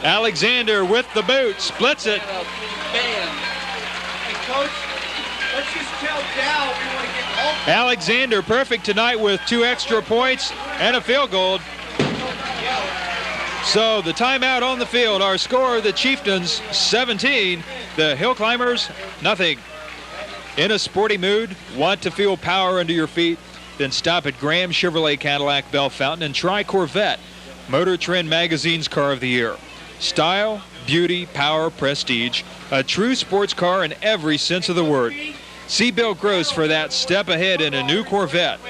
Alexander with the boot, splits it. Bam. Hey, Coach, let's just tell Dow we want to get all. Alexander perfect tonight with 2 extra points and a field goal. So the timeout on the field. Our score, the Chieftains 17, the Hill Climbers nothing. In a sporty mood, want to feel power under your feet? Then stop at Graham Chevrolet Cadillac Bell Fountain and try Corvette, Motor Trend Magazine's Car of the Year. Style, beauty, power, prestige, a true sports car in every sense of the word. See Bill Gross for that step ahead in a new Corvette.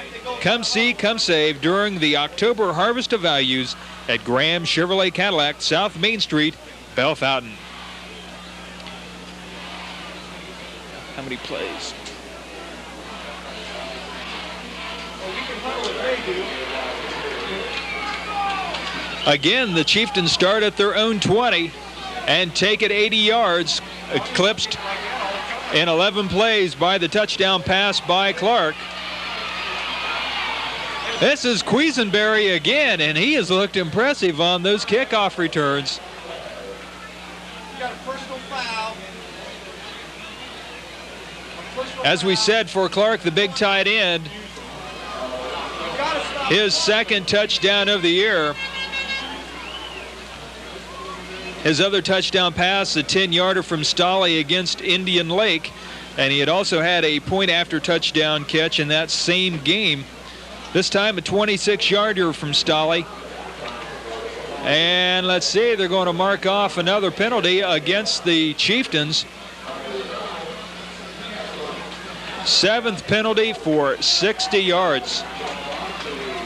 Come see, come save during the October Harvest of Values at Graham Chevrolet Cadillac, South Main Street, Bell Fountain. How many plays? Again, the Chieftains start at their own 20 and take it 80 yards, eclipsed in 11 plays by the touchdown pass by Clark. This is Quisenberry again, and he has looked impressive on those kickoff returns. Got a personal foul. As we said, for Clark, the big tight end, his second touchdown of the year. His other touchdown pass, a 10-yarder from Stolle against Indian Lake, and he had also had a point-after touchdown catch in that same game. This time a 26-yarder from Stolle. And let's see, they're going to mark off another penalty against the Chieftains. 7th penalty for 60 yards.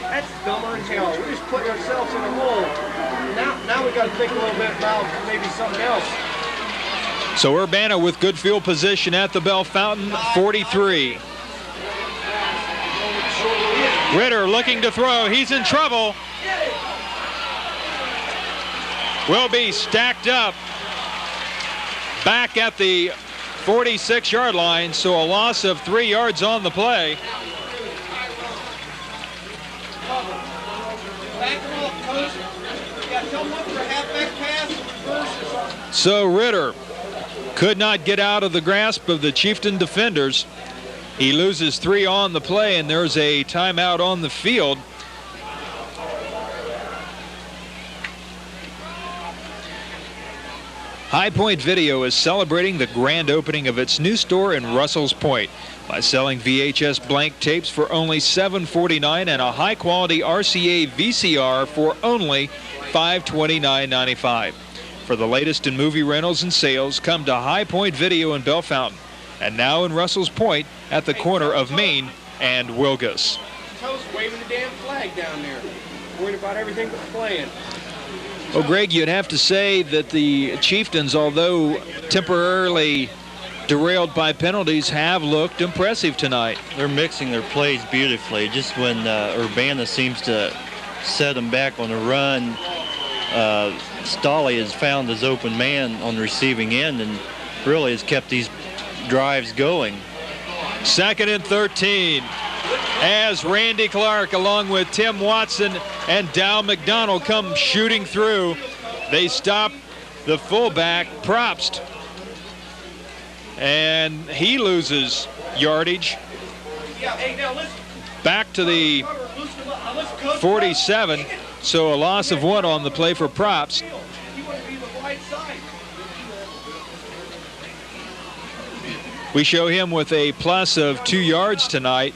That's dumber than hell. We're just putting ourselves in a hole. Now we got to think a little bit about maybe something else. So Urbana with good field position at the Bell Fountain, 43. Ritter looking to throw. He's in trouble. Will be stacked up back at the 46-yard line, so a loss of 3 yards on the play. Coach. So Ritter could not get out of the grasp of the Chieftain defenders. He loses 3 on the play, and there's a timeout on the field. High Point Video is celebrating the grand opening of its new store in Russell's Point by selling VHS blank tapes for only $7.49 and a high-quality RCA VCR for only $529.95. For the latest in movie rentals and sales, come to High Point Video in Bell Fountain, and now in Russell's Point at the corner of Main and Wilgus. Toast waving the damn flag down there, worried about everything but playing. Well, Greg, you'd have to say that the Chieftains, although temporarily derailed by penalties, have looked impressive tonight. They're mixing their plays beautifully. Just when Urbana seems to set them back on the run, Stolle has found his open man on the receiving end and really has kept these drives going. 2nd and 13. As Randy Clark along with Tim Watson and Dow McDonald come shooting through. They stop the fullback, Probst, and he loses yardage. Back to the 47, so a loss of 1 on the play for Probst. We show him with a plus of 2 yards tonight.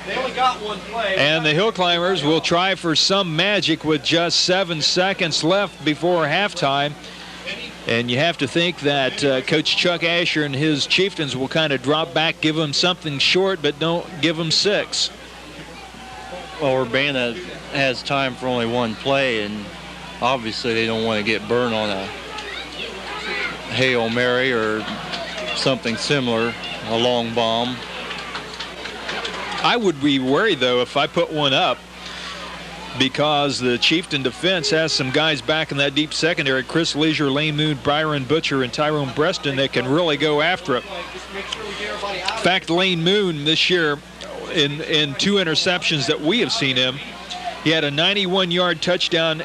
They only got 1 play. And the Hill Climbers will try for some magic with just 7 seconds left before halftime. And you have to think that Coach Chuck Asher and his Chieftains will kind of drop back, give them something short, but don't give them 6. Well, Urbana has time for only 1 play, and obviously they don't want to get burned on a Hail Mary or something similar, a long bomb. I would be worried, though, if I put one up, because the Chieftain defense has some guys back in that deep secondary, Chris Leisure, Lane Moon, Byron Butcher, and Tyrone Breston, that can really go after it. In fact, Lane Moon this year, in 2 interceptions that we have seen him, he had a 91-yard touchdown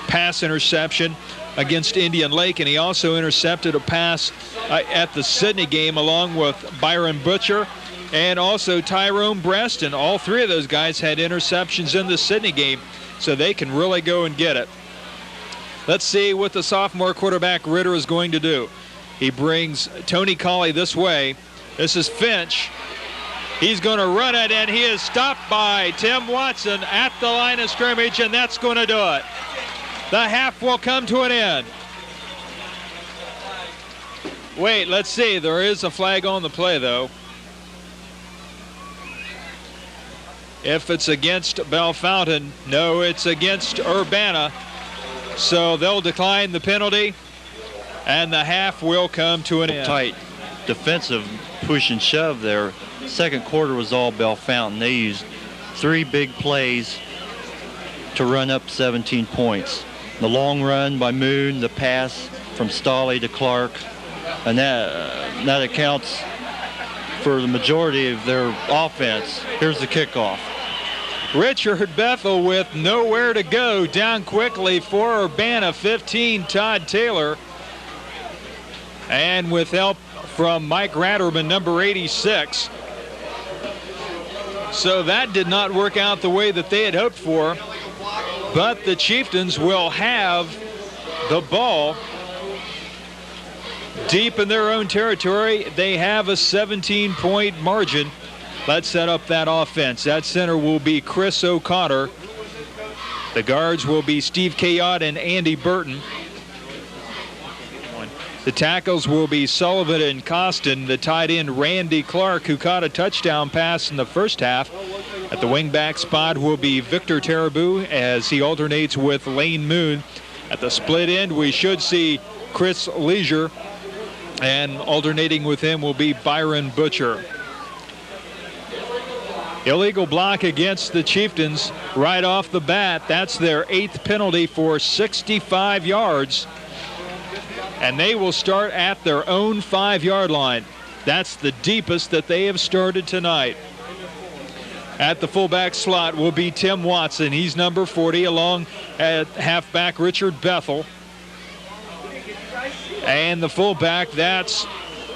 pass interception against Indian Lake, and he also intercepted a pass at the Sydney game along with Byron Butcher and also Tyrone Breston. All 3 of those guys had interceptions in the Sydney game, so they can really go and get it. Let's see what the sophomore quarterback Ritter is going to do. He brings Tony Colley this way. This is Finch. He's going to run it, and he is stopped by Tim Watson at the line of scrimmage, and that's going to do it. The half will come to an end. Wait, let's see. There is a flag on the play, though. If it's against Bell Fountain, no, it's against Urbana. So they'll decline the penalty, and the half will come to an end. Tight defensive push and shove there. Second quarter was all Bell Fountain. They used 3 big plays to run up 17 points. The long run by Moon, the pass from Stolle to Clark, and that accounts for the majority of their offense. Here's the kickoff. Richard Bethel with nowhere to go, down quickly for Urbana, 15, Todd Taylor. And with help from Mike Ratterman, number 86. So that did not work out the way that they had hoped for. But the Chieftains will have the ball deep in their own territory. They have a 17-point margin. Let's set up that offense. That center will be Chris O'Connor. The guards will be Steve Kayott and Andy Burton. The tackles will be Sullivan and Costin. The tight end Randy Clark, who caught a touchdown pass in the first half. At the wingback spot will be Victor Tarabou as he alternates with Lane Moon. At the split end, we should see Chris Leisure, and alternating with him will be Byron Butcher. Illegal block against the Chieftains right off the bat. That's their 8th penalty for 65 yards. And they will start at their own 5-yard line. That's the deepest that they have started tonight. At the fullback slot will be Tim Watson. He's number 40, along at halfback Richard Bethel. And the fullback, that's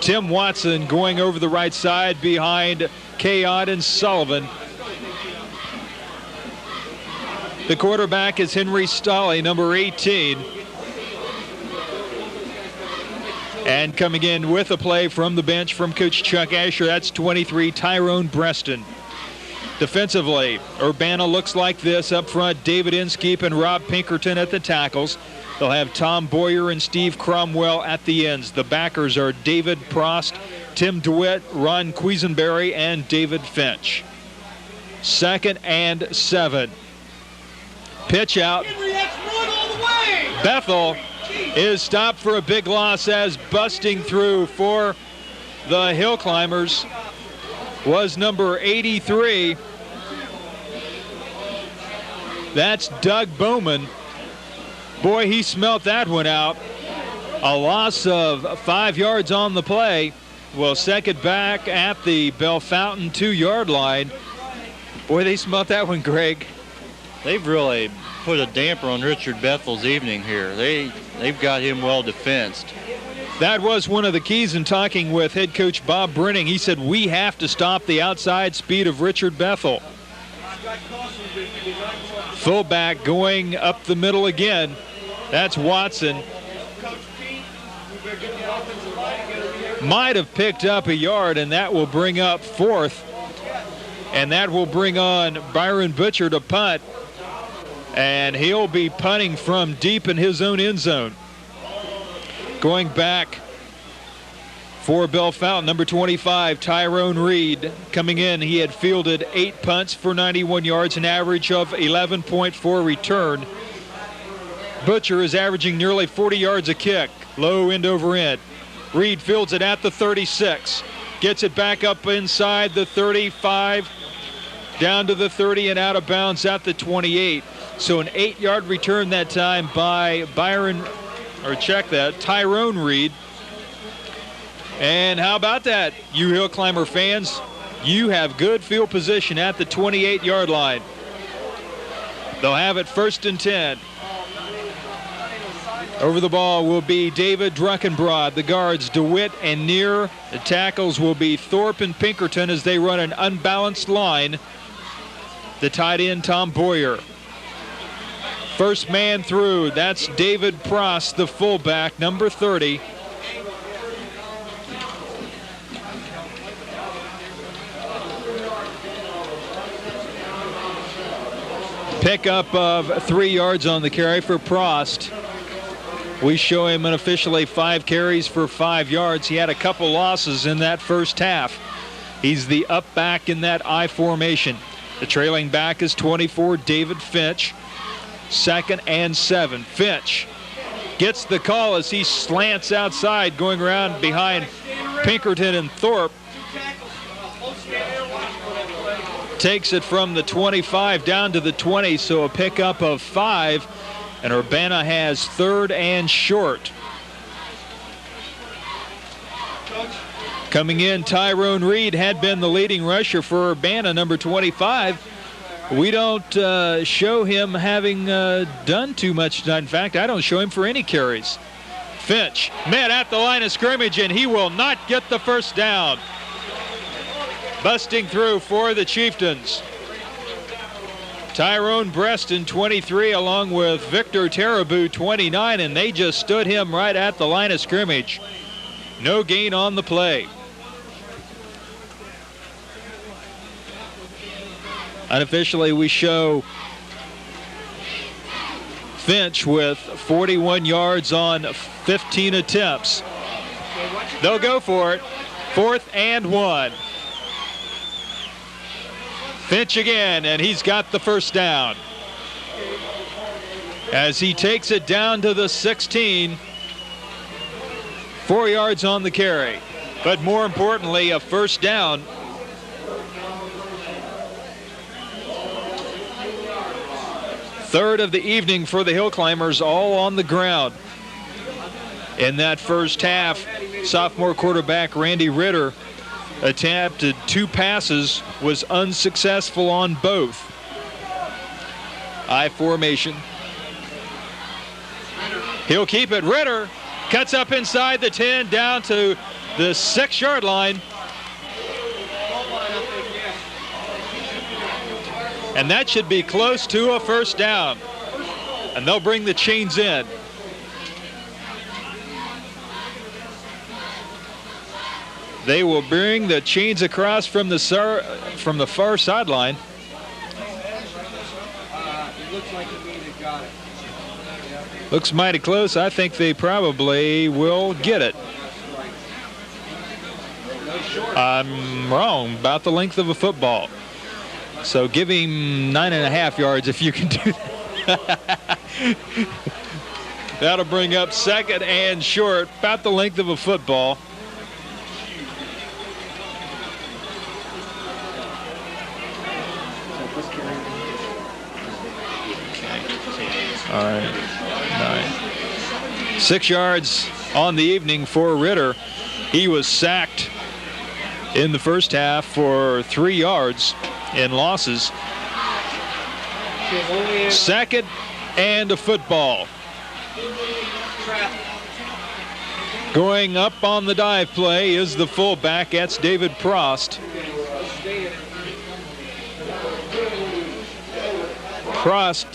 Tim Watson going over the right side behind Kayon and Sullivan. The quarterback is Henry Stolle, number 18. And coming in with a play from the bench from Coach Chuck Asher, that's 23, Tyrone Breston. Defensively, Urbana looks like this. Up front, David Inskeep and Rob Pinkerton at the tackles. They'll have Tom Boyer and Steve Cromwell at the ends. The backers are David Prost, Tim DeWitt, Ron Quisenberry, and David Finch. 2nd and 7. Pitch out. Bethel is stopped for a big loss as busting through for the Hill Climbers was number 83. That's Doug Bowman. Boy, he smelt that one out. A loss of 5 yards on the play. Will second back at the Bellefontaine 2-yard line. Boy, they smelt that one, Greg. They've really put a damper on Richard Bethel's evening here. They've got him well defensed. That was one of the keys in talking with head coach Bob Brenning. He said, we have to stop the outside speed of Richard Bethel. Fullback going up the middle again. That's Watson. Might have picked up a yard, and that will bring up 4th. And that will bring on Byron Butcher to punt. And he'll be punting from deep in his own end zone. Going back for Bellefontaine, number 25, Tyrone Reed. Coming in, he had fielded 8 punts for 91 yards, an average of 11.4 return. Butcher is averaging nearly 40 yards a kick, low end over end. Reed fields it at the 36, gets it back up inside the 35, down to the 30 and out of bounds at the 28. So an 8-yard return that time by Tyrone Reed. And how about that, you Hill Climber fans? You have good field position at the 28-yard line. They'll have it 1st and 10. Over the ball will be David Druckenbrod. The guards, DeWitt and Neer. The tackles will be Thorpe and Pinkerton as they run an unbalanced line. The tight end, Tom Boyer. First man through, that's David Prost, the fullback, number 30. Pickup of 3 yards on the carry for Prost. We show him unofficially 5 carries for 5 yards. He had a couple losses in that first half. He's the up back in that I formation. The trailing back is 24, David Finch. 2nd and 7. Finch gets the call as he slants outside, going around behind Pinkerton and Thorpe. Takes it from the 25 down to the 20, so a pickup of 5. And Urbana has 3rd and short. Coming in, Tyrone Reed had been the leading rusher for Urbana, number 25. We don't show him having done too much tonight. In fact, I don't show him for any carries. Finch met at the line of scrimmage, and he will not get the first down. Busting through for the Chieftains. Tyrone Breston, 23, along with Victor Tarabou, 29, and they just stood him right at the line of scrimmage. No gain on the play. Unofficially, we show Finch with 41 yards on 15 attempts. They'll go for it. 4th and 1. Finch again, and he's got the first down. As he takes it down to the 16. 4 yards on the carry. But more importantly, a first down. Third of the evening for the Hill Climbers, all on the ground. In that first half, sophomore quarterback Randy Ritter attempted 2 passes, was unsuccessful on both. I formation. He'll keep it. Ritter Cuts up inside the 10 down to the 6-yard line. And that should be close to a first down. And they'll bring the chains in. They will bring the chains across from the far sideline. It looks like the meter got it. Looks mighty close. I think they probably will get it. I'm wrong about the length of a football. So give him 9.5 yards if you can do that. That'll bring up 2nd and short, about the length of a football. All right, 9. 6 yards on the evening for Ritter. He was sacked in the first half for 3 yards in losses. 2nd and a football. Going up on the dive play is the fullback. That's David Prost. Prost.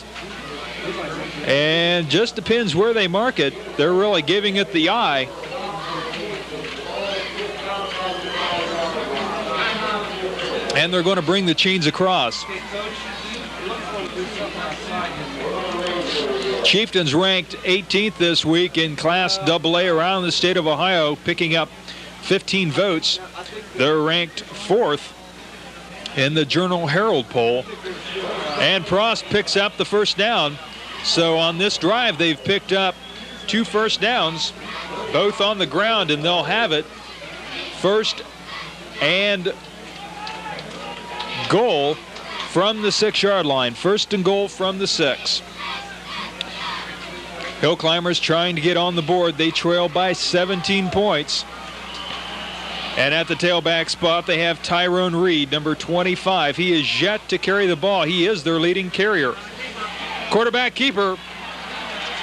And just depends where they mark it. They're really giving it the eye. And they're going to bring the chains across. Chieftains ranked 18th this week in Class AA around the state of Ohio, picking up 15 votes. They're ranked 4th in the Journal Herald poll. And Prost picks up the first down. So on this drive, they've picked up 2 first downs, both on the ground, and they'll have it. 1st and goal from the 6-yard line. 1st and goal from the 6. Hill Climbers trying to get on the board. They trail by 17 points. And at the tailback spot, they have Tyrone Reed, number 25. He is yet to carry the ball. He is their leading carrier. Quarterback keeper,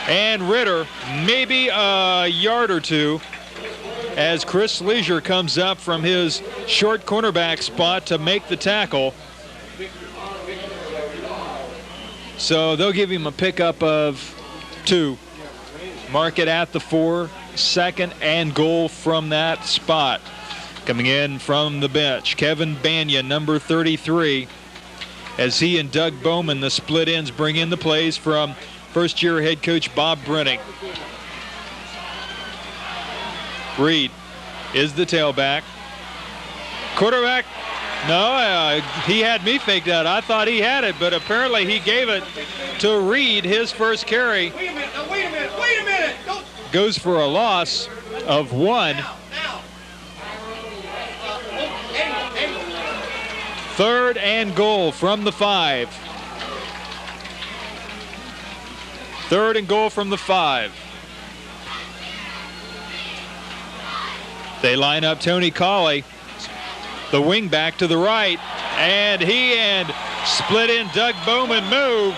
and Ritter, maybe a yard or two, as Chris Leisure comes up from his short cornerback spot to make the tackle. So they'll give him a pickup of 2. Mark it at the 4. 2nd and goal from that spot. Coming in from the bench, Kevin Banyan, number 33. As he and Doug Bowman, the split ends, bring in the plays from first-year head coach Bob Brennick. Reed is the tailback. Quarterback, no, he had me faked out. I thought he had it, but apparently he gave it to Reed, his first carry. Wait a minute. Don't. Goes for a loss of 1. Now. 3rd and goal from the 5. 3rd and goal from the 5. They line up Tony Colley, the wing back to the right, and he and split in Doug Bowman move.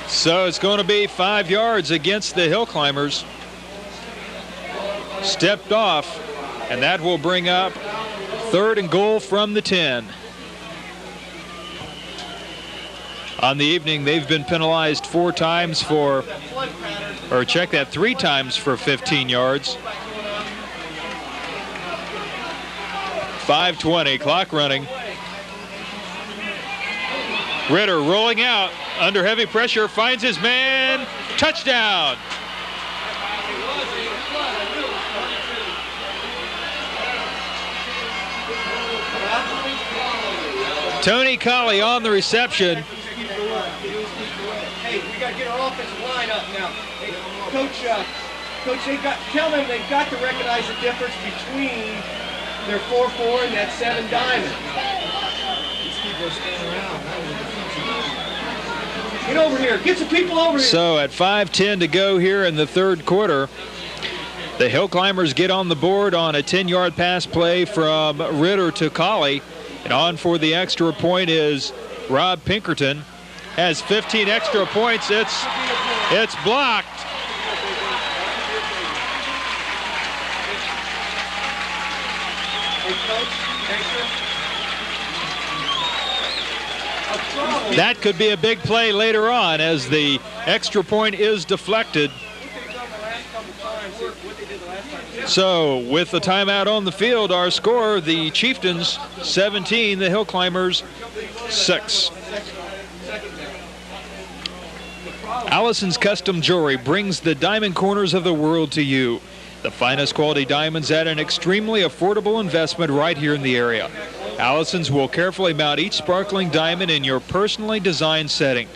So it's going to be 5 yards against the Hill Climbers. Stepped off, and that will bring up 3rd and goal from the 10. On the evening, they've been penalized 4 times for, or check that, 3 times for 15 yards. 5:20, clock running. Ritter rolling out under heavy pressure, finds his man, touchdown. Tony Colley on the reception. Hey, we got to get our offensive line up now. Hey, Coach, tell them they've got to recognize the difference between their 4-4 and that 7 diamond. These people are standing around. Get over here. Get some people over here. So at 5:10 to go here in the 3rd quarter, the Hill Climbers get on the board on a 10-yard pass play from Ritter to Colley. And on for the extra point is Rob Pinkerton has 15 extra points. It's blocked. That could be a big play later on as the extra point is deflected. So with the timeout on the field, our score, the Chieftains 17, the Hill Climbers 6. Allison's Custom Jewelry brings the diamond corners of the world to you. The finest quality diamonds at an extremely affordable investment right here in the area. Allison's will carefully mount each sparkling diamond in your personally designed setting.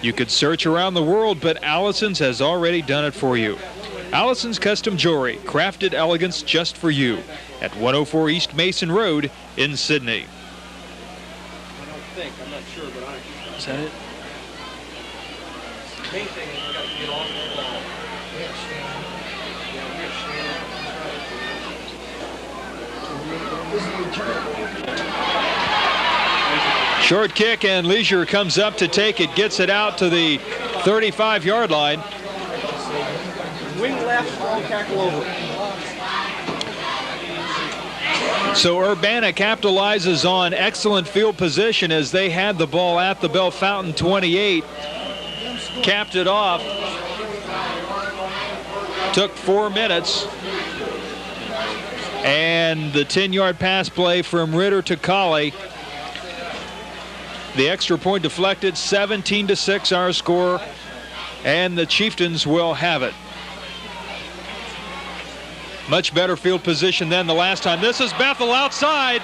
You could search around the world, but Allison's has already done it for you. Allison's Custom Jewelry, crafted elegance just for you, at 104 East Mason Road in Sydney. I'm not sure, but Is that it? The main thing is we got to get off the ball. Short kick, and Leisure comes up to take it, gets it out to the 35-yard line. Wing left, strong tackle over. So Urbana capitalizes on excellent field position as they had the ball at the Bell Fountain 28. Capped it off. Took 4 minutes. And the 10-yard pass play from Ritter to Colley. The extra point deflected, 17-6 our score, and the Chieftains will have it. Much better field position than the last time. This is Bethel outside.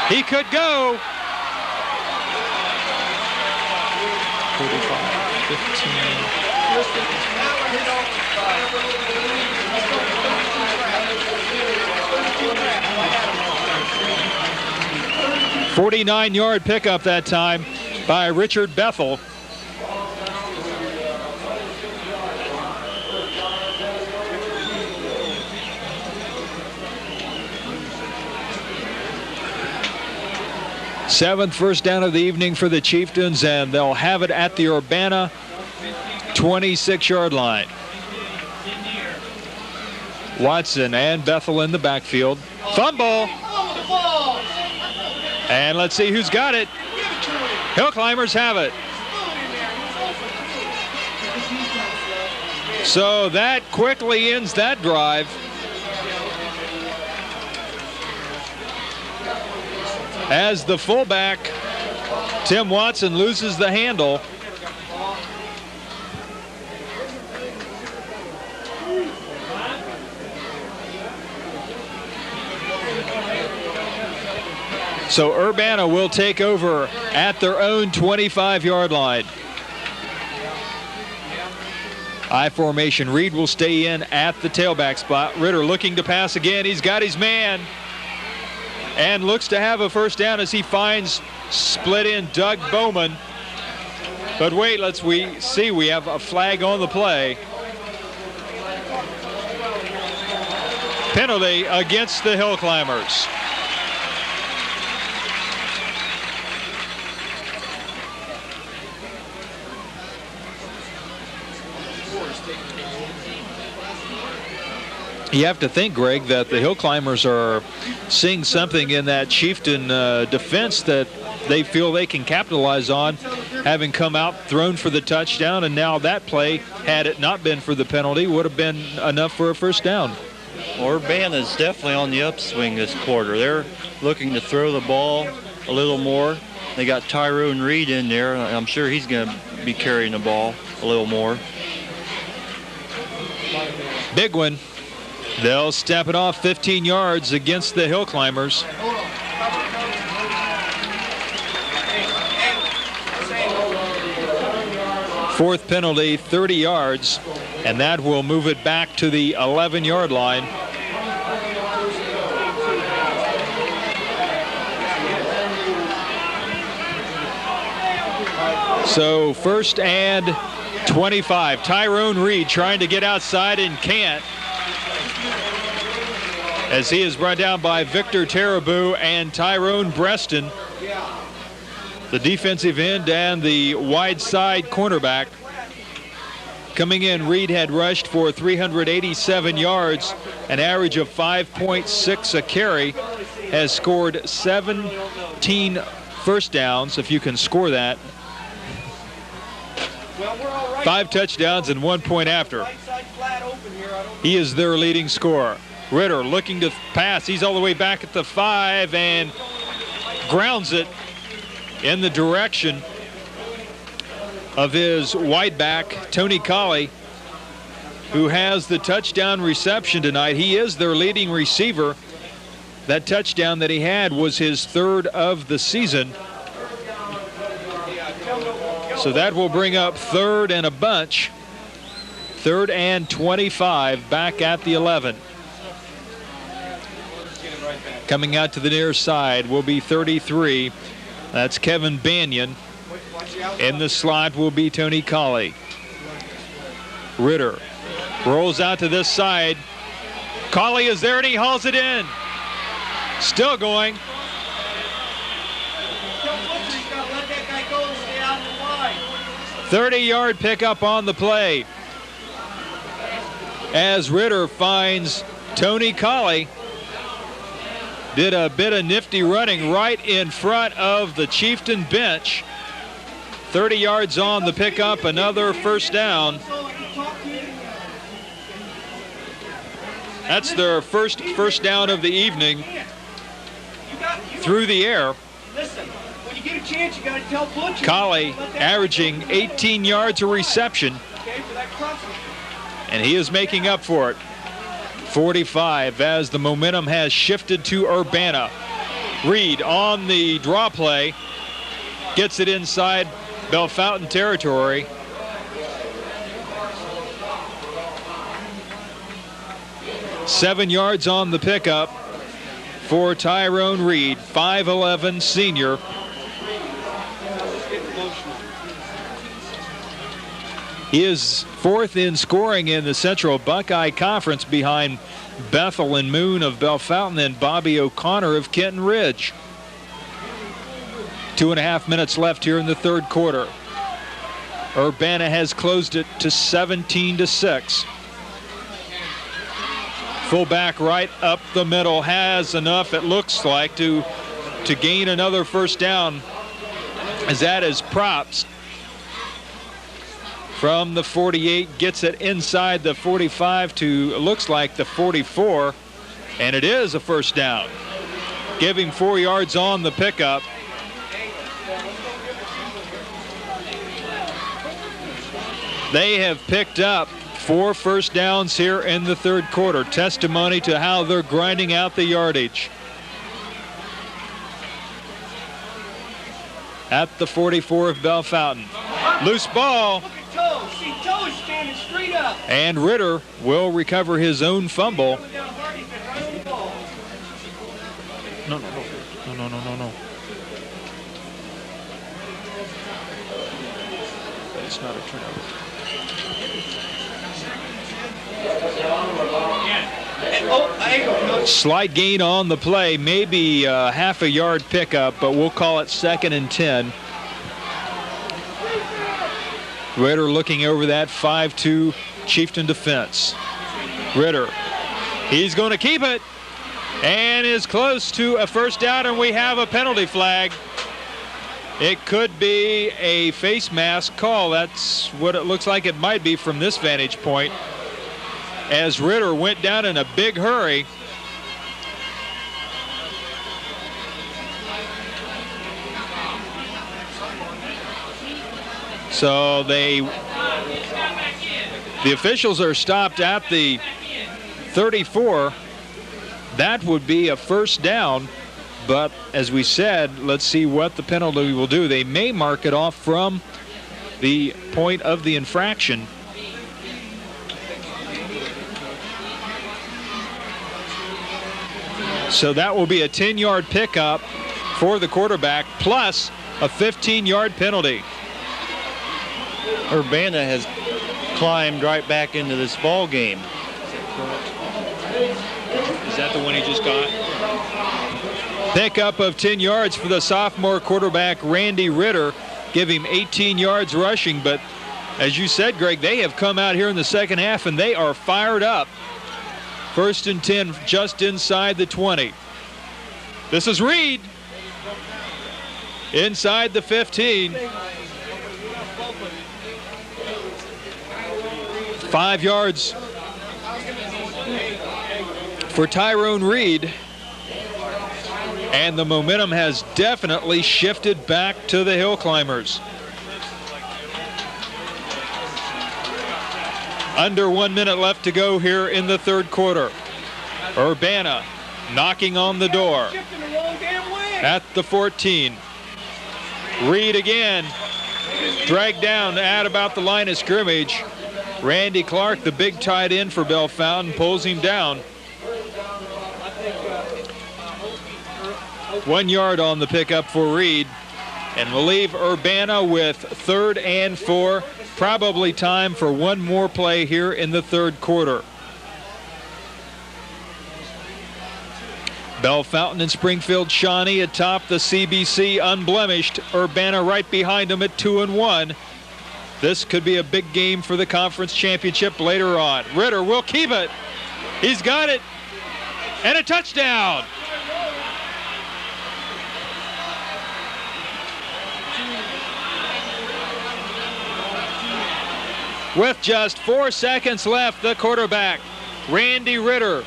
He could go. 45, 15. 49-yard pickup that time by Richard Bethel. Seventh first down of the evening for the Chieftains, and they'll have it at the Urbana 26-yard line. Watson and Bethel in the backfield. Fumble. And let's see who's got it. Hill Climbers have it. So that quickly ends that drive. As the fullback, Tim Watson, loses the handle. So Urbana will take over at their own 25-yard line. I formation. Reed will stay in at the tailback spot. Ritter looking to pass again. He's got his man and looks to have a first down as he finds split in Doug Bowman. But wait, we have a flag on the play. Penalty against the Hill Climbers. You have to think, Greg, that the Hill Climbers are seeing something in that Chieftain defense that they feel they can capitalize on, having come out, thrown for the touchdown, and now that play, had it not been for the penalty, would have been enough for a first down. Urbana's definitely on the upswing this quarter. They're looking to throw the ball a little more. They got Tyrone Reed in there. I'm sure he's going to be carrying the ball a little more. Big one. They'll step it off 15 yards against the Hill Climbers. Fourth penalty, 30 yards, and that will move it back to the 11-yard line. So first and 25. Tyrone Reed trying to get outside and can't, as he is run down by Victor Tarabou and Tyrone Breston. the defensive end and the wide side cornerback. Coming in, Reed had rushed for 387 yards, an average of 5.6 a carry, has scored 17 first downs, if you can score that. 5 touchdowns and 1 point after. He is their leading scorer. Ritter looking to pass. He's all the way back at the 5 and grounds it in the direction of his wide back, Tony Colley, who has the touchdown reception tonight. He is their leading receiver. That touchdown that he had was his 3rd of the season. So that will bring up 3rd and a bunch. 3rd and 25 back at the 11. Coming out to the near side will be 33. That's Kevin Banyan. In the slot will be Tony Colley. Ritter rolls out to this side. Colley is there and he hauls it in. Still going. 30-yard pickup on the play. As Ritter finds Tony Colley. Did a bit of nifty running right in front of the Chieftain bench. 30 yards on the pickup, another first down. That's their first down of the evening through the air. Colley averaging 18 yards a reception, and he is making up for it. 45 as the momentum has shifted to Urbana. Reed on the draw play, gets it inside Bellefontaine territory. Seven yards on the pickup for Tyrone Reed, 5'11" senior. He is 4th in scoring in the Central Buckeye Conference behind Bethel and Moon of Bellefontaine and Bobby O'Connor of Kenton Ridge. 2.5 minutes left here in the 3rd quarter. Urbana has closed it to 17-6. Fullback right up the middle has enough, it looks like, to gain another first down, as that is Props. From the 48, gets it inside the 45 to, looks like, the 44, and it is a first down. Giving 4 yards on the pickup. They have picked up 4 first downs here in the 3rd quarter. Testimony to how they're grinding out the yardage. At the 44 of Bellefontaine. Loose ball. And Ritter will recover his own fumble. No. It's not a turnover. Slight gain on the play, maybe half a yard pickup, but we'll call it 2nd and 10. Ritter looking over that 5-2 Chieftain defense. Ritter, he's going to keep it and is close to a first down, and we have a penalty flag. It could be a face mask call. That's what it looks like it might be from this vantage point, as Ritter went down in a big hurry. So the officials are stopped at the 34. That would be a first down, but as we said, let's see what the penalty will do. They may mark it off from the point of the infraction. So that will be a 10-yard pickup for the quarterback, plus a 15-yard penalty. Urbana has climbed right back into this ball game. Is that the one he just got? Pickup of 10 yards for the sophomore quarterback, Randy Ritter. Give him 18 yards rushing. But as you said, Greg, they have come out here in the second half, and they are fired up. 1st and 10 just inside the 20. This is Reed. Inside the 15. 5 yards for Tyrone Reed. And the momentum has definitely shifted back to the Hill Climbers. Under 1 minute left to go here in the third quarter. Urbana knocking on the door at the 14. Reed again, dragged down at about the line of scrimmage. Randy Clark, the big tight end for Bell Fountain, pulls him down. 1 yard on the pickup for Reed. And we'll leave Urbana with 3rd and 4. Probably time for one more play here in the third quarter. Bell Fountain and Springfield Shawnee atop the CBC unblemished. Urbana right behind them at 2-1. This could be a big game for the conference championship later on. Ritter will keep it. He's got it. And a touchdown. With just 4 seconds left, the quarterback, Randy Ritter,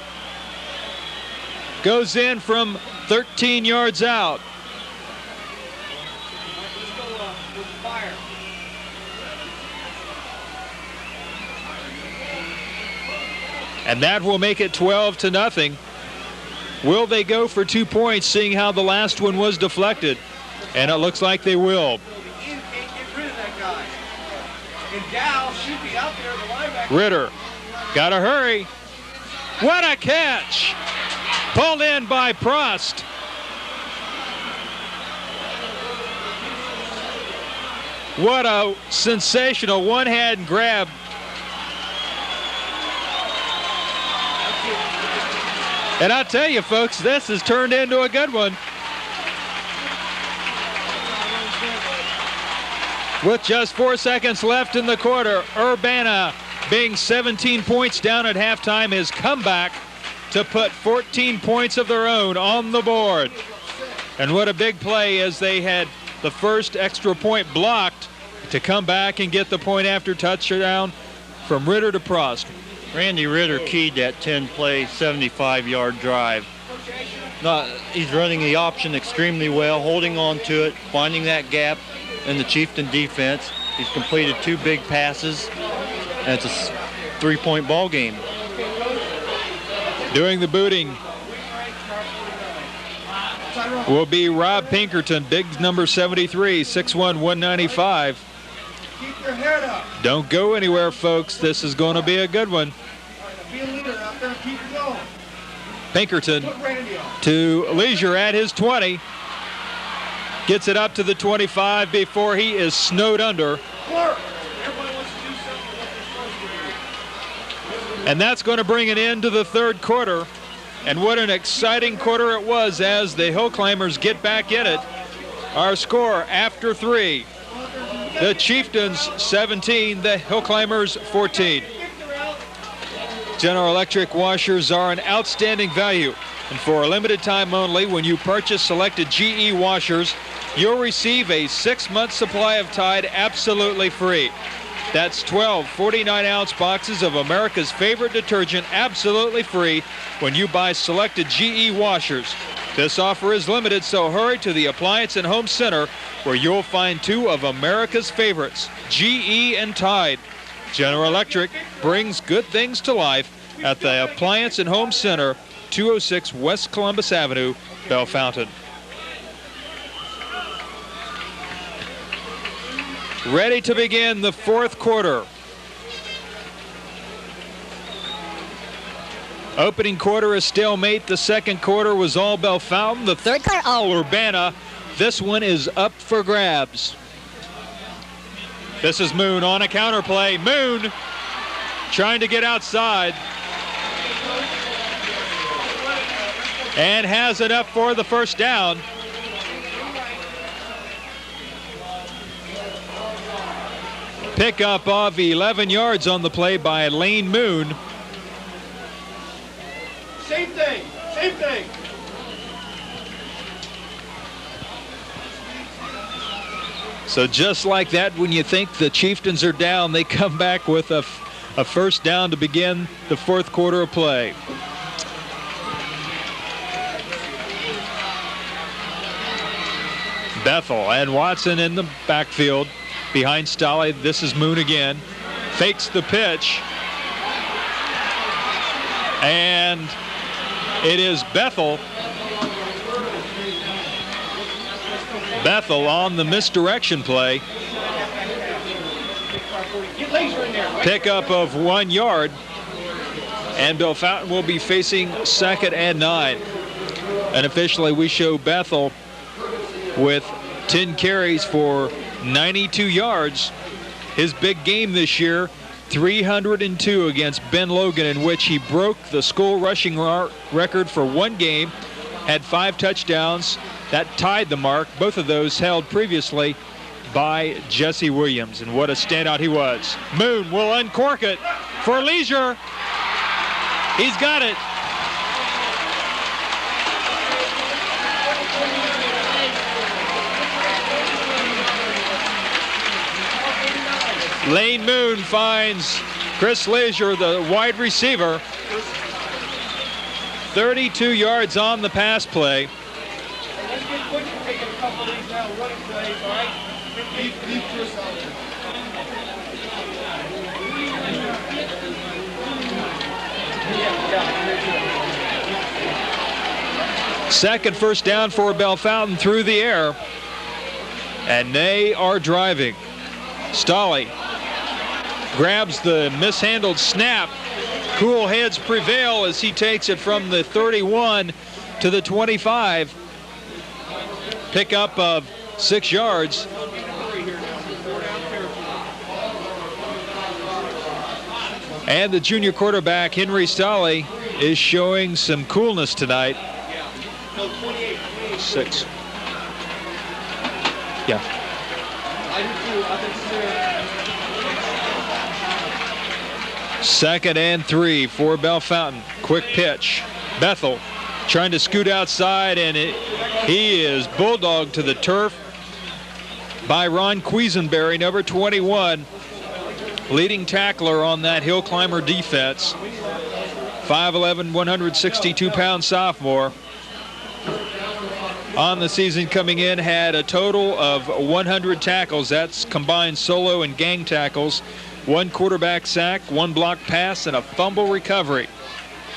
goes in from 13 yards out. And that will make it 12-0. Will they go for 2 points, seeing how the last one was deflected? And it looks like they will. Ritter, gotta hurry. What a catch! Pulled in by Prost. What a sensational one-hand grab. And I'll tell you, folks, this has turned into a good one. With just 4 seconds left in the quarter, Urbana, being 17 points down at halftime, has come back to put 14 points of their own on the board. And what a big play, as they had the first extra point blocked to come back and get the point after touchdown from Ritter to Prost. Randy Ritter keyed that 10-play, 75-yard drive. He's running the option extremely well, holding on to it, finding that gap in the Chieftain defense. He's completed 2 big passes, and it's a 3-point ball game. Doing the booting will be Rob Pinkerton, big number 73, 6'1", 195. Keep your head up. Don't go anywhere, folks. This is going to be a good one. Be a leader out there. Keep it going. Pinkerton to Leisure at his 20. Gets it up to the 25 before he is snowed under. And that's going to bring an end to the third quarter. And what an exciting quarter it was as the Hill Climbers get back in it. Our score after 3. The Chieftains 17, the Hill Climbers 14. General Electric washers are an outstanding value. And for a limited time only, when you purchase selected GE washers, you'll receive a 6-month supply of Tide absolutely free. That's 12 49-ounce boxes of America's favorite detergent absolutely free when you buy selected GE washers. This offer is limited, so hurry to the Appliance and Home Center where you'll find 2 of America's favorites, GE and Tide. General Electric brings good things to life at the Appliance and Home Center, 206 West Columbus Avenue, Bell Fountain. Ready to begin the fourth quarter. Opening quarter is stalemate. The second quarter was all Bell Fountain. The third quarter, all Urbana. This one is up for grabs. This is Moon on a counter play. Moon trying to get outside. and has it up for the first down. Pickup of 11 yards on the play by Lane Moon. Same thing. So just like that, when you think the Chieftains are down, they come back with a first down to begin the fourth quarter of play. Bethel and Watson in the backfield behind Stolle. This is Moon again. Fakes the pitch. And it is Bethel. Bethel on the misdirection play. Pickup of 1 yard. And Bellefontaine will be facing 2nd and 9. And officially we show Bethel with 10 carries for 92 yards. His big game this year, 302 against Ben Logan, in which he broke the school rushing record for one game, had 5 touchdowns. That tied the mark. Both of those held previously by Jesse Williams, and what a standout he was. Moon will uncork it for Leisure. He's got it. Lane Moon finds Chris Leisure, the wide receiver. 32 yards on the pass play. Let's get quick and take a couple of these now running plays, all right? Leave Chris out there. Second first down for Bellefontaine through the air. And they are driving. Stolle grabs the mishandled snap. Cool heads prevail as he takes it from the 31 to the 25. Pickup of 6 yards. And the junior quarterback, Henry Stolle, is showing some coolness tonight. 6. Yeah. Second and 3 for Bellefontaine. Quick pitch. Bethel trying to scoot outside, and he is bulldogged to the turf by Ron Quisenberry, number 21, leading tackler on that hill climber defense. 5'11", 162-pound sophomore. On the season coming in, had a total of 100 tackles. That's combined solo and gang tackles. 1 quarterback sack, 1 block pass, and a fumble recovery.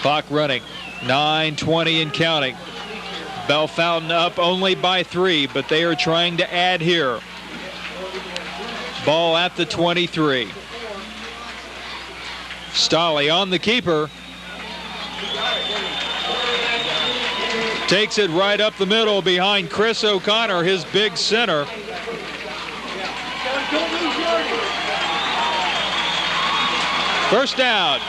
Clock running. 9:20 and counting. Bellefontaine up only by 3, but they are trying to add here. Ball at the 23. Stolle on the keeper. Takes it right up the middle behind Chris O'Connor, his big center. First down.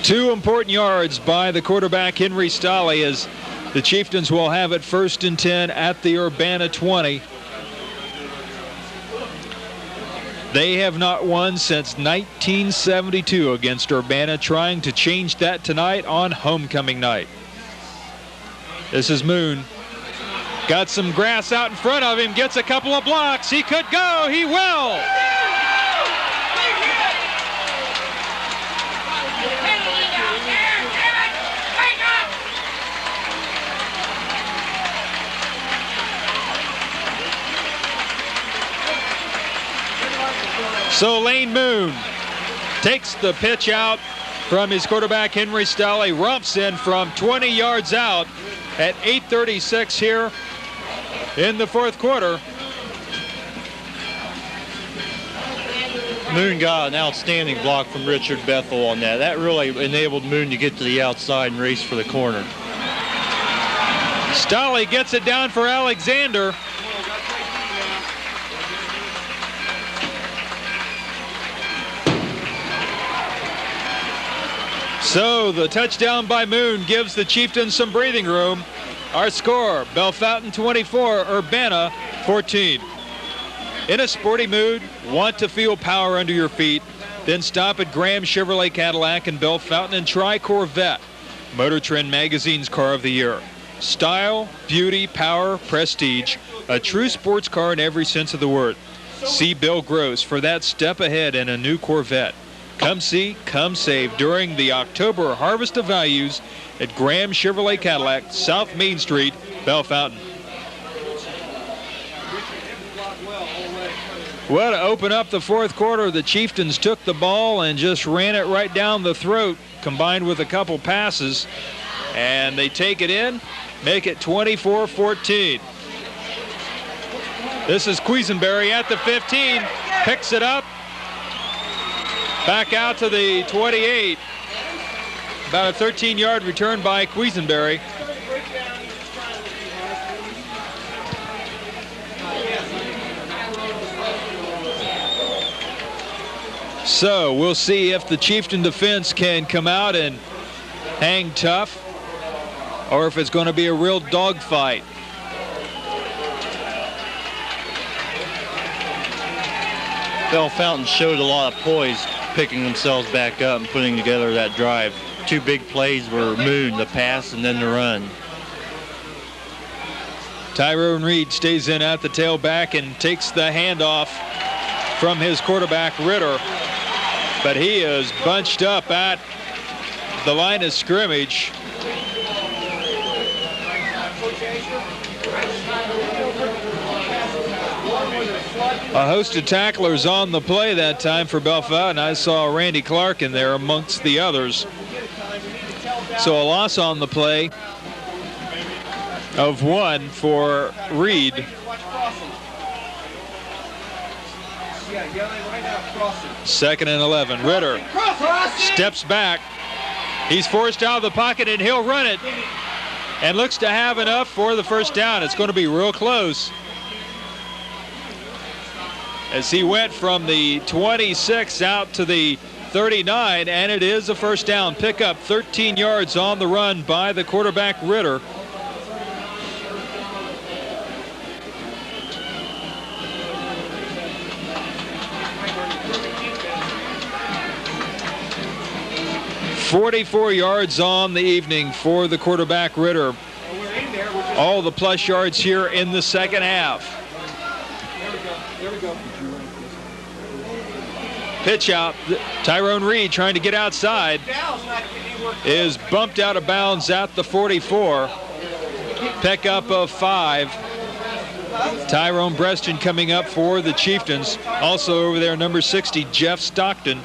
Two important yards by the quarterback, Henry Stolle, as the Chieftains will have it 1st and 10 at the Urbana 20. They have not won since 1972 against Urbana, trying to change that tonight on homecoming night. This is Moon. Got some grass out in front of him, gets a couple of blocks. He could go, he will. So Lane Moon takes the pitch out from his quarterback, Henry Stolle, rumps in from 20 yards out at 8:36 here in the fourth quarter. Moon got an outstanding block from Richard Bethel on that. That really enabled Moon to get to the outside and race for the corner. Stolle gets it down for Alexander. So the touchdown by Moon gives the Chieftains some breathing room. Our score, Bellefontaine 24, Urbana 14. In a sporty mood, want to feel power under your feet? Then stop at Graham Chevrolet Cadillac in Bellefontaine and try Corvette, Motor Trend Magazine's Car of the Year. Style, beauty, power, prestige, a true sports car in every sense of the word. See Bill Gross for that step ahead in a new Corvette. Come see, come save during the October Harvest of Values at Graham Chevrolet Cadillac, South Main Street, Bellefontaine. Well, to open up the fourth quarter, the Chieftains took the ball and just ran it right down the throat, combined with a couple passes. And they take it in, make it 24-14. This is Quisenberry at the 15, picks it up, back out to the 28. About a 13-yard return by Quisenberry. So we'll see if the Chieftain defense can come out and hang tough, or if it's going to be a real dogfight. Bellefontaine showed a lot of poise, picking themselves back up and putting together that drive. Two big plays were Moon, the pass and then the run. Tyrone Reed stays in at the tailback and takes the handoff from his quarterback Ritter, but he is bunched up at the line of scrimmage. A host of tacklers on the play that time for Bellefontaine. I saw Randy Clark in there amongst the others. So a loss on the play of 1 for Reed. Second and 11. Ritter steps back. He's forced out of the pocket and he'll run it. And looks to have enough for the first down. It's going to be real close, as he went from the 26 out to the 39, and it is a first down. Pick up 13 yards on the run by the quarterback Ritter. .44 yards on the evening for the quarterback Ritter. All the plus yards here in the second half. Pitch out. Tyrone Reed trying to get outside. Is bumped out of bounds at the 44. Pickup of 5. Tyrone Breston coming up for the Chieftains. Also over there, number 60, Jeff Stockton.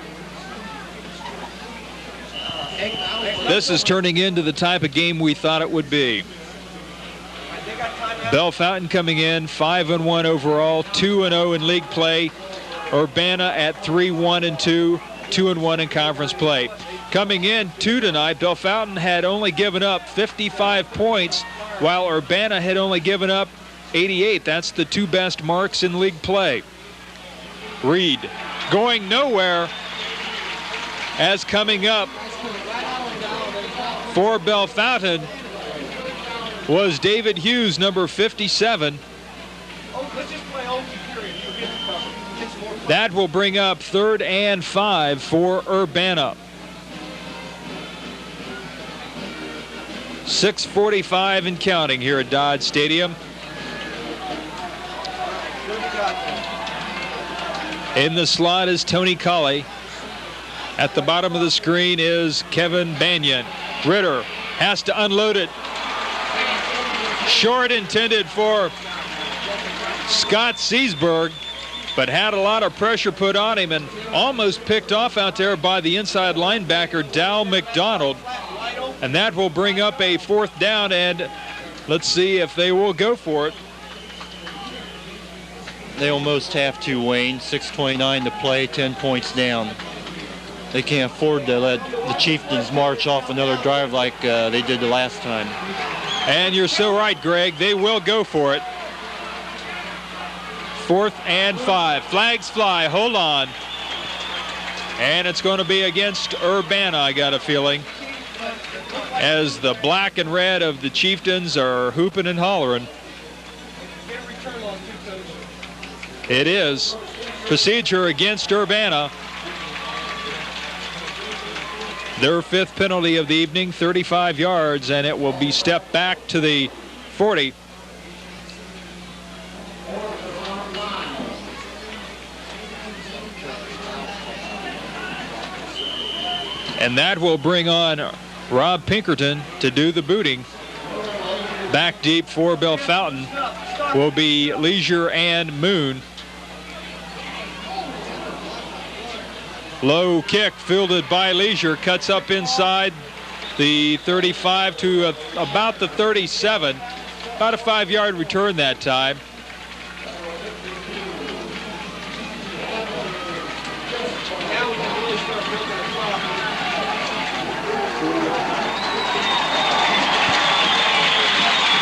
This is turning into the type of game we thought it would be. Bellefontaine coming in 5-1 overall, 2-0 in league play. Urbana at 3-1-2, 2-1 in conference play. Coming in to tonight, Bellefontaine had only given up 55 points, while Urbana had only given up 88. That's the two best marks in league play. Reed going nowhere, as coming up for Bellefontaine was David Hughes, number 57. That will bring up 3rd and 5 for Urbana. 6:45 and counting here at Dodge Stadium. In the slot is Tony Colley. At the bottom of the screen is Kevin Banyan. Ritter has to unload it. Short intended for Scott Seesberg, but had a lot of pressure put on him and almost picked off out there by the inside linebacker Dow McDonald. And that will bring up a 4th down, and let's see if they will go for it. They almost have to, Wayne. 6:29 to play, 10 points down. They can't afford to let the Chieftains march off another drive like they did the last time. And you're so right, Greg. They will go for it. 4th and 5. Flags fly. Hold on. And it's going to be against Urbana, I got a feeling, as the black and red of the Chieftains are hooping and hollering. It is. Procedure against Urbana. Their 5th penalty of the evening, 35 yards, and it will be stepped back to the 40. And that will bring on Rob Pinkerton to do the booting. Back deep for Bellefontaine will be Leisure and Moon. Low kick fielded by Leisure, cuts up inside the 35 to about the 37. About a 5-yard return that time.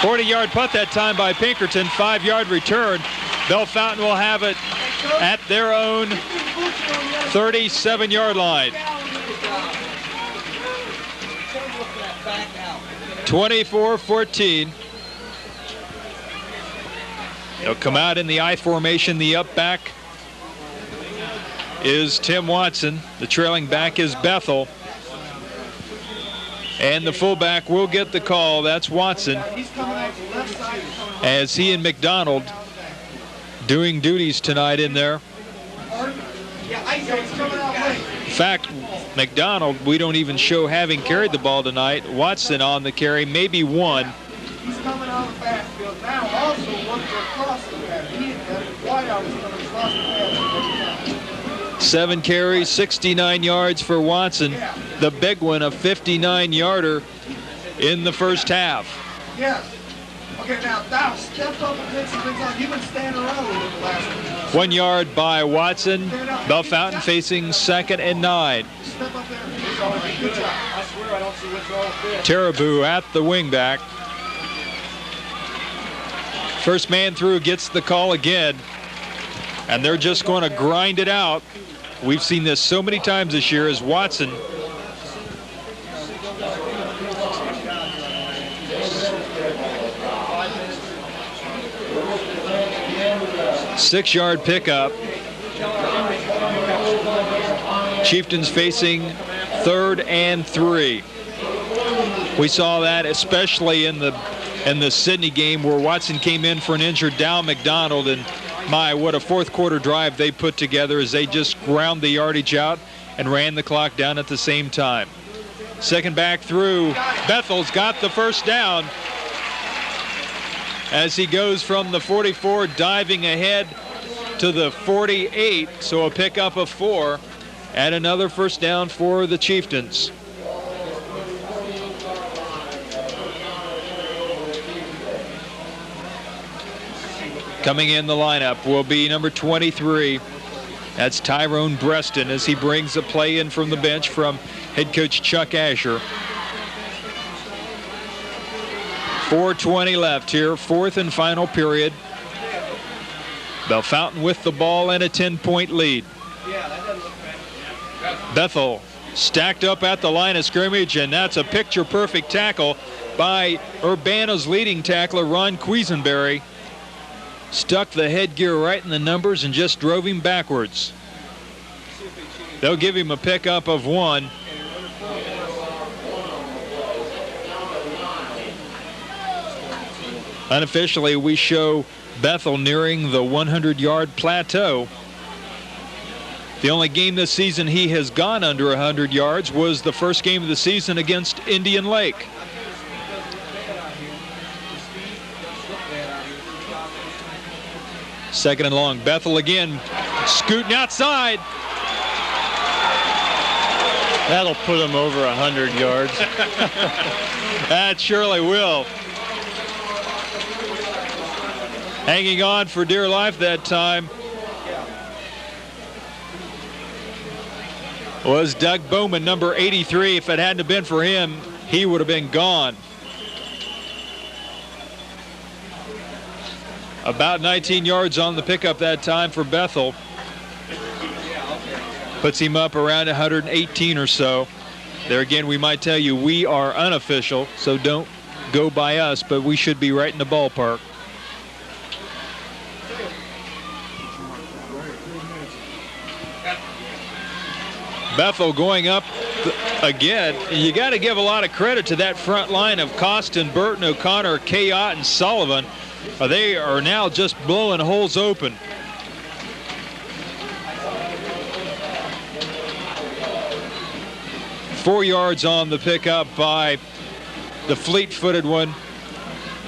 .40-yard punt that time by Pinkerton, 5-yard return. Bellefontaine will have it at their own 37-yard line. 24-14. They'll come out in the I formation. The up back is Tim Watson. The trailing back is Bethel. And the fullback will get the call. That's Watson, as he and McDonald doing duties tonight in there. In fact, McDonald, we don't even show having carried the ball tonight. Watson on the carry, maybe one. He's coming out of the backfield now. Also, once they're across the path, wide out is coming across the path. 7 carries, 69 yards for Watson. The big one, a 59-yarder in the first half. Yes. Okay, now step up and take some things out. You've been standing around a little bit last week. 1 yard by Watson. Bellefontaine facing 2nd and 9. Step up there. Good job. I swear I don't see what's wrong with this. Tarabu at the wingback. First man through gets the call again, and they're just going to grind it out. We've seen this so many times this year as Watson six-yard pickup. Chieftains facing 3rd and 3. We saw that especially in the Sydney game where Watson came in for an injured Dow McDonald, and my, what a fourth quarter drive they put together as they just ground the yardage out and ran the clock down at the same time. Second back through. Bethel's got the first down as he goes from the 44 diving ahead to the 48, so a pickup of 4 and another first down for the Chieftains. Coming in the lineup will be number 23. That's Tyrone Breston as he brings a play in from the bench from head coach Chuck Asher. 4:20 left here, 4th and final period. Bellefontaine with the ball and a 10-point lead. Bethel stacked up at the line of scrimmage, and that's a picture-perfect tackle by Urbana's leading tackler, Ron Quisenberry. Stuck the headgear right in the numbers and just drove him backwards. They'll give him a pickup of 1. Unofficially, we show Bethel nearing the 100-yard plateau. The only game this season he has gone under 100 yards was the first game of the season against Indian Lake. Second and long. Bethel again scooting outside. That'll put him over 100 yards. That surely will. Hanging on for dear life that time was Doug Bowman, number 83. If it hadn't been for him, he would have been gone. About 19 yards on the pickup that time for Bethel. Puts him up around 118 or so. There again, we might tell you we are unofficial, so don't go by us, but we should be right in the ballpark. Bethel going up again. You got to give a lot of credit to that front line of Costin, Burton, O'Connor, Kayott, and Sullivan. They are now just blowing holes open. Four yards on the pickup by the fleet-footed one.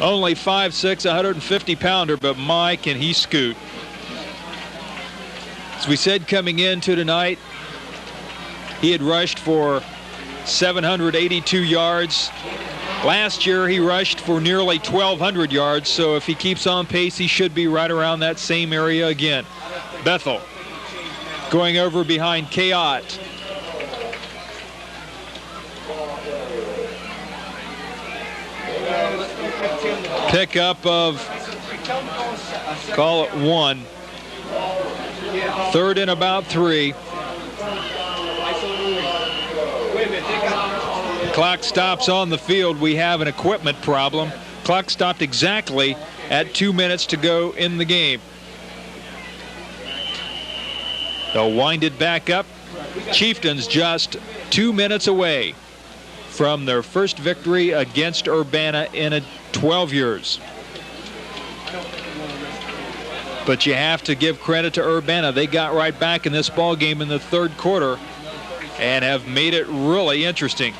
Only 5'6", 150-pounder, but my, can he scoot. As we said coming into tonight, he had rushed for 782 yards. Last year he rushed for nearly 1,200 yards, so if he keeps on pace, he should be right around that same area again. Bethel going over behind Kayott. Pickup of, call it 1. Third and about 3. Clock stops on the field. We have an equipment problem. Clock stopped exactly at 2 minutes to go in the game. They'll wind it back up. Chieftains just 2 minutes away from their first victory against Urbana in 12 years. But you have to give credit to Urbana. They got right back in this ball game in the third quarter and have made it really interesting.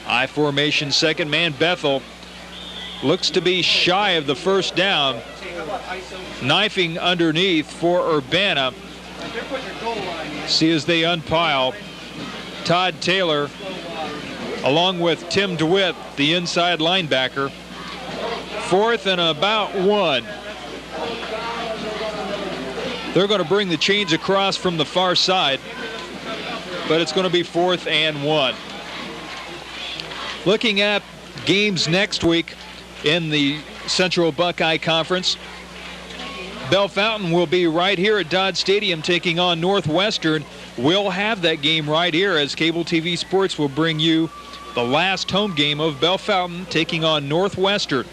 I formation, second man. Bethel looks to be shy of the first down. Knifing underneath for Urbana. See as they unpile. Todd Taylor along with Tim DeWitt, the inside linebacker. Fourth and about 1. They're going to bring the chains across from the far side, but it's going to be 4th and 1. Looking at games next week in the Central Buckeye Conference, Bell Fountain will be right here at Dodge Stadium taking on Northwestern. We'll have that game right here as Cable TV Sports will bring you the last home game of Bell Fountain taking on Northwestern.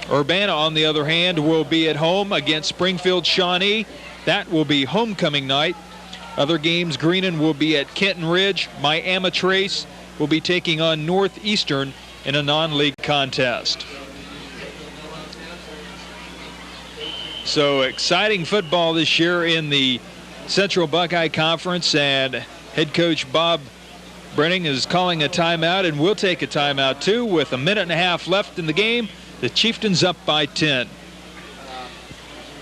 Urbana, on the other hand, will be at home against Springfield Shawnee. That will be homecoming night. Other games, Greenon will be at Kenton Ridge. Miami Trace will be taking on Northeastern in a non-league contest. So exciting football this year in the Central Buckeye Conference, and head coach Bob Brenning is calling a timeout, and we'll take a timeout too with 1.5 minutes left in the game. The Chieftains up by 10.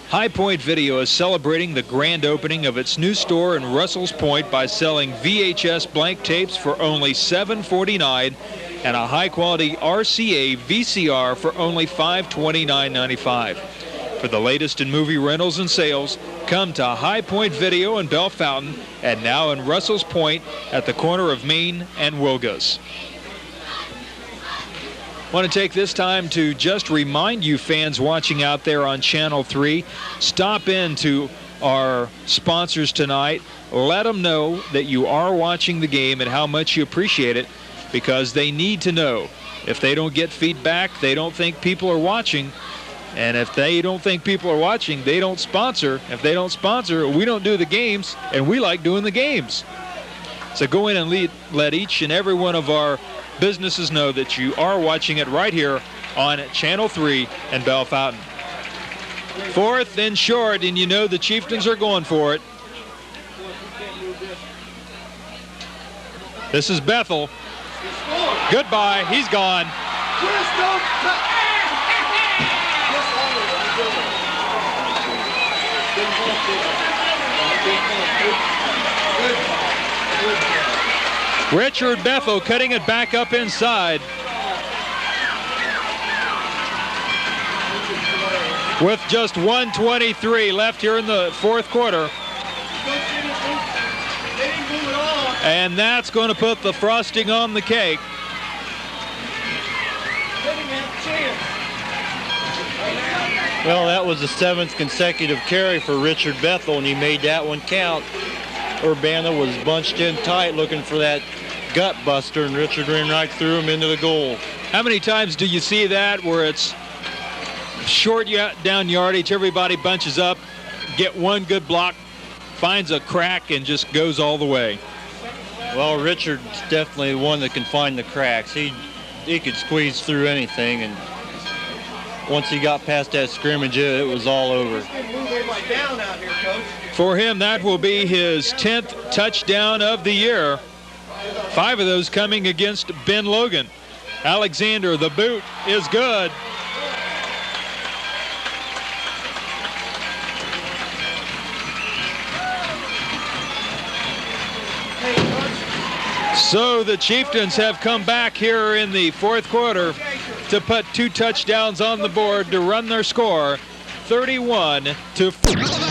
High Point Video is celebrating the grand opening of its new store in Russell's Point by selling VHS blank tapes for only $7.49 and a high-quality RCA VCR for only $529.95. For the latest in movie rentals and sales, come to High Point Video in Bell Fountain and now in Russell's Point at the corner of Main and Wilgus. I want to take this time to just remind you fans watching out there on Channel 3, stop in to our sponsors tonight. Let them know that you are watching the game and how much you appreciate it, because they need to know. If they don't get feedback, they don't think people are watching. And if they don't think people are watching, they don't sponsor. If they don't sponsor, we don't do the games, and we like doing the games. So go in and let each and every one of our businesses know that you are watching it right here on Channel 3 in Bell Fountain. 4th and short, and you know the Chieftains are going for it. This is Bethel. Goodbye, he's gone. Richard Bethel cutting it back up inside. With just 1:23 left here in the fourth quarter. And that's going to put the frosting on the cake. Well, that was the 7th consecutive carry for Richard Bethel, and he made that one count. Urbana was bunched in tight looking for that gut buster, and Richard ran right through him into the goal. How many times do you see that where it's short down yardage, everybody bunches up, get one good block, finds a crack, and just goes all the way? Well, Richard's definitely one that can find the cracks. He could squeeze through anything, and once he got past that scrimmage, it was all over. For him, that will be his 10th touchdown of the year. 5 of those coming against Ben Logan. Alexander, the boot is good. So the Chieftains have come back here in the 4th quarter to put 2 touchdowns on the board to run their score 31-4.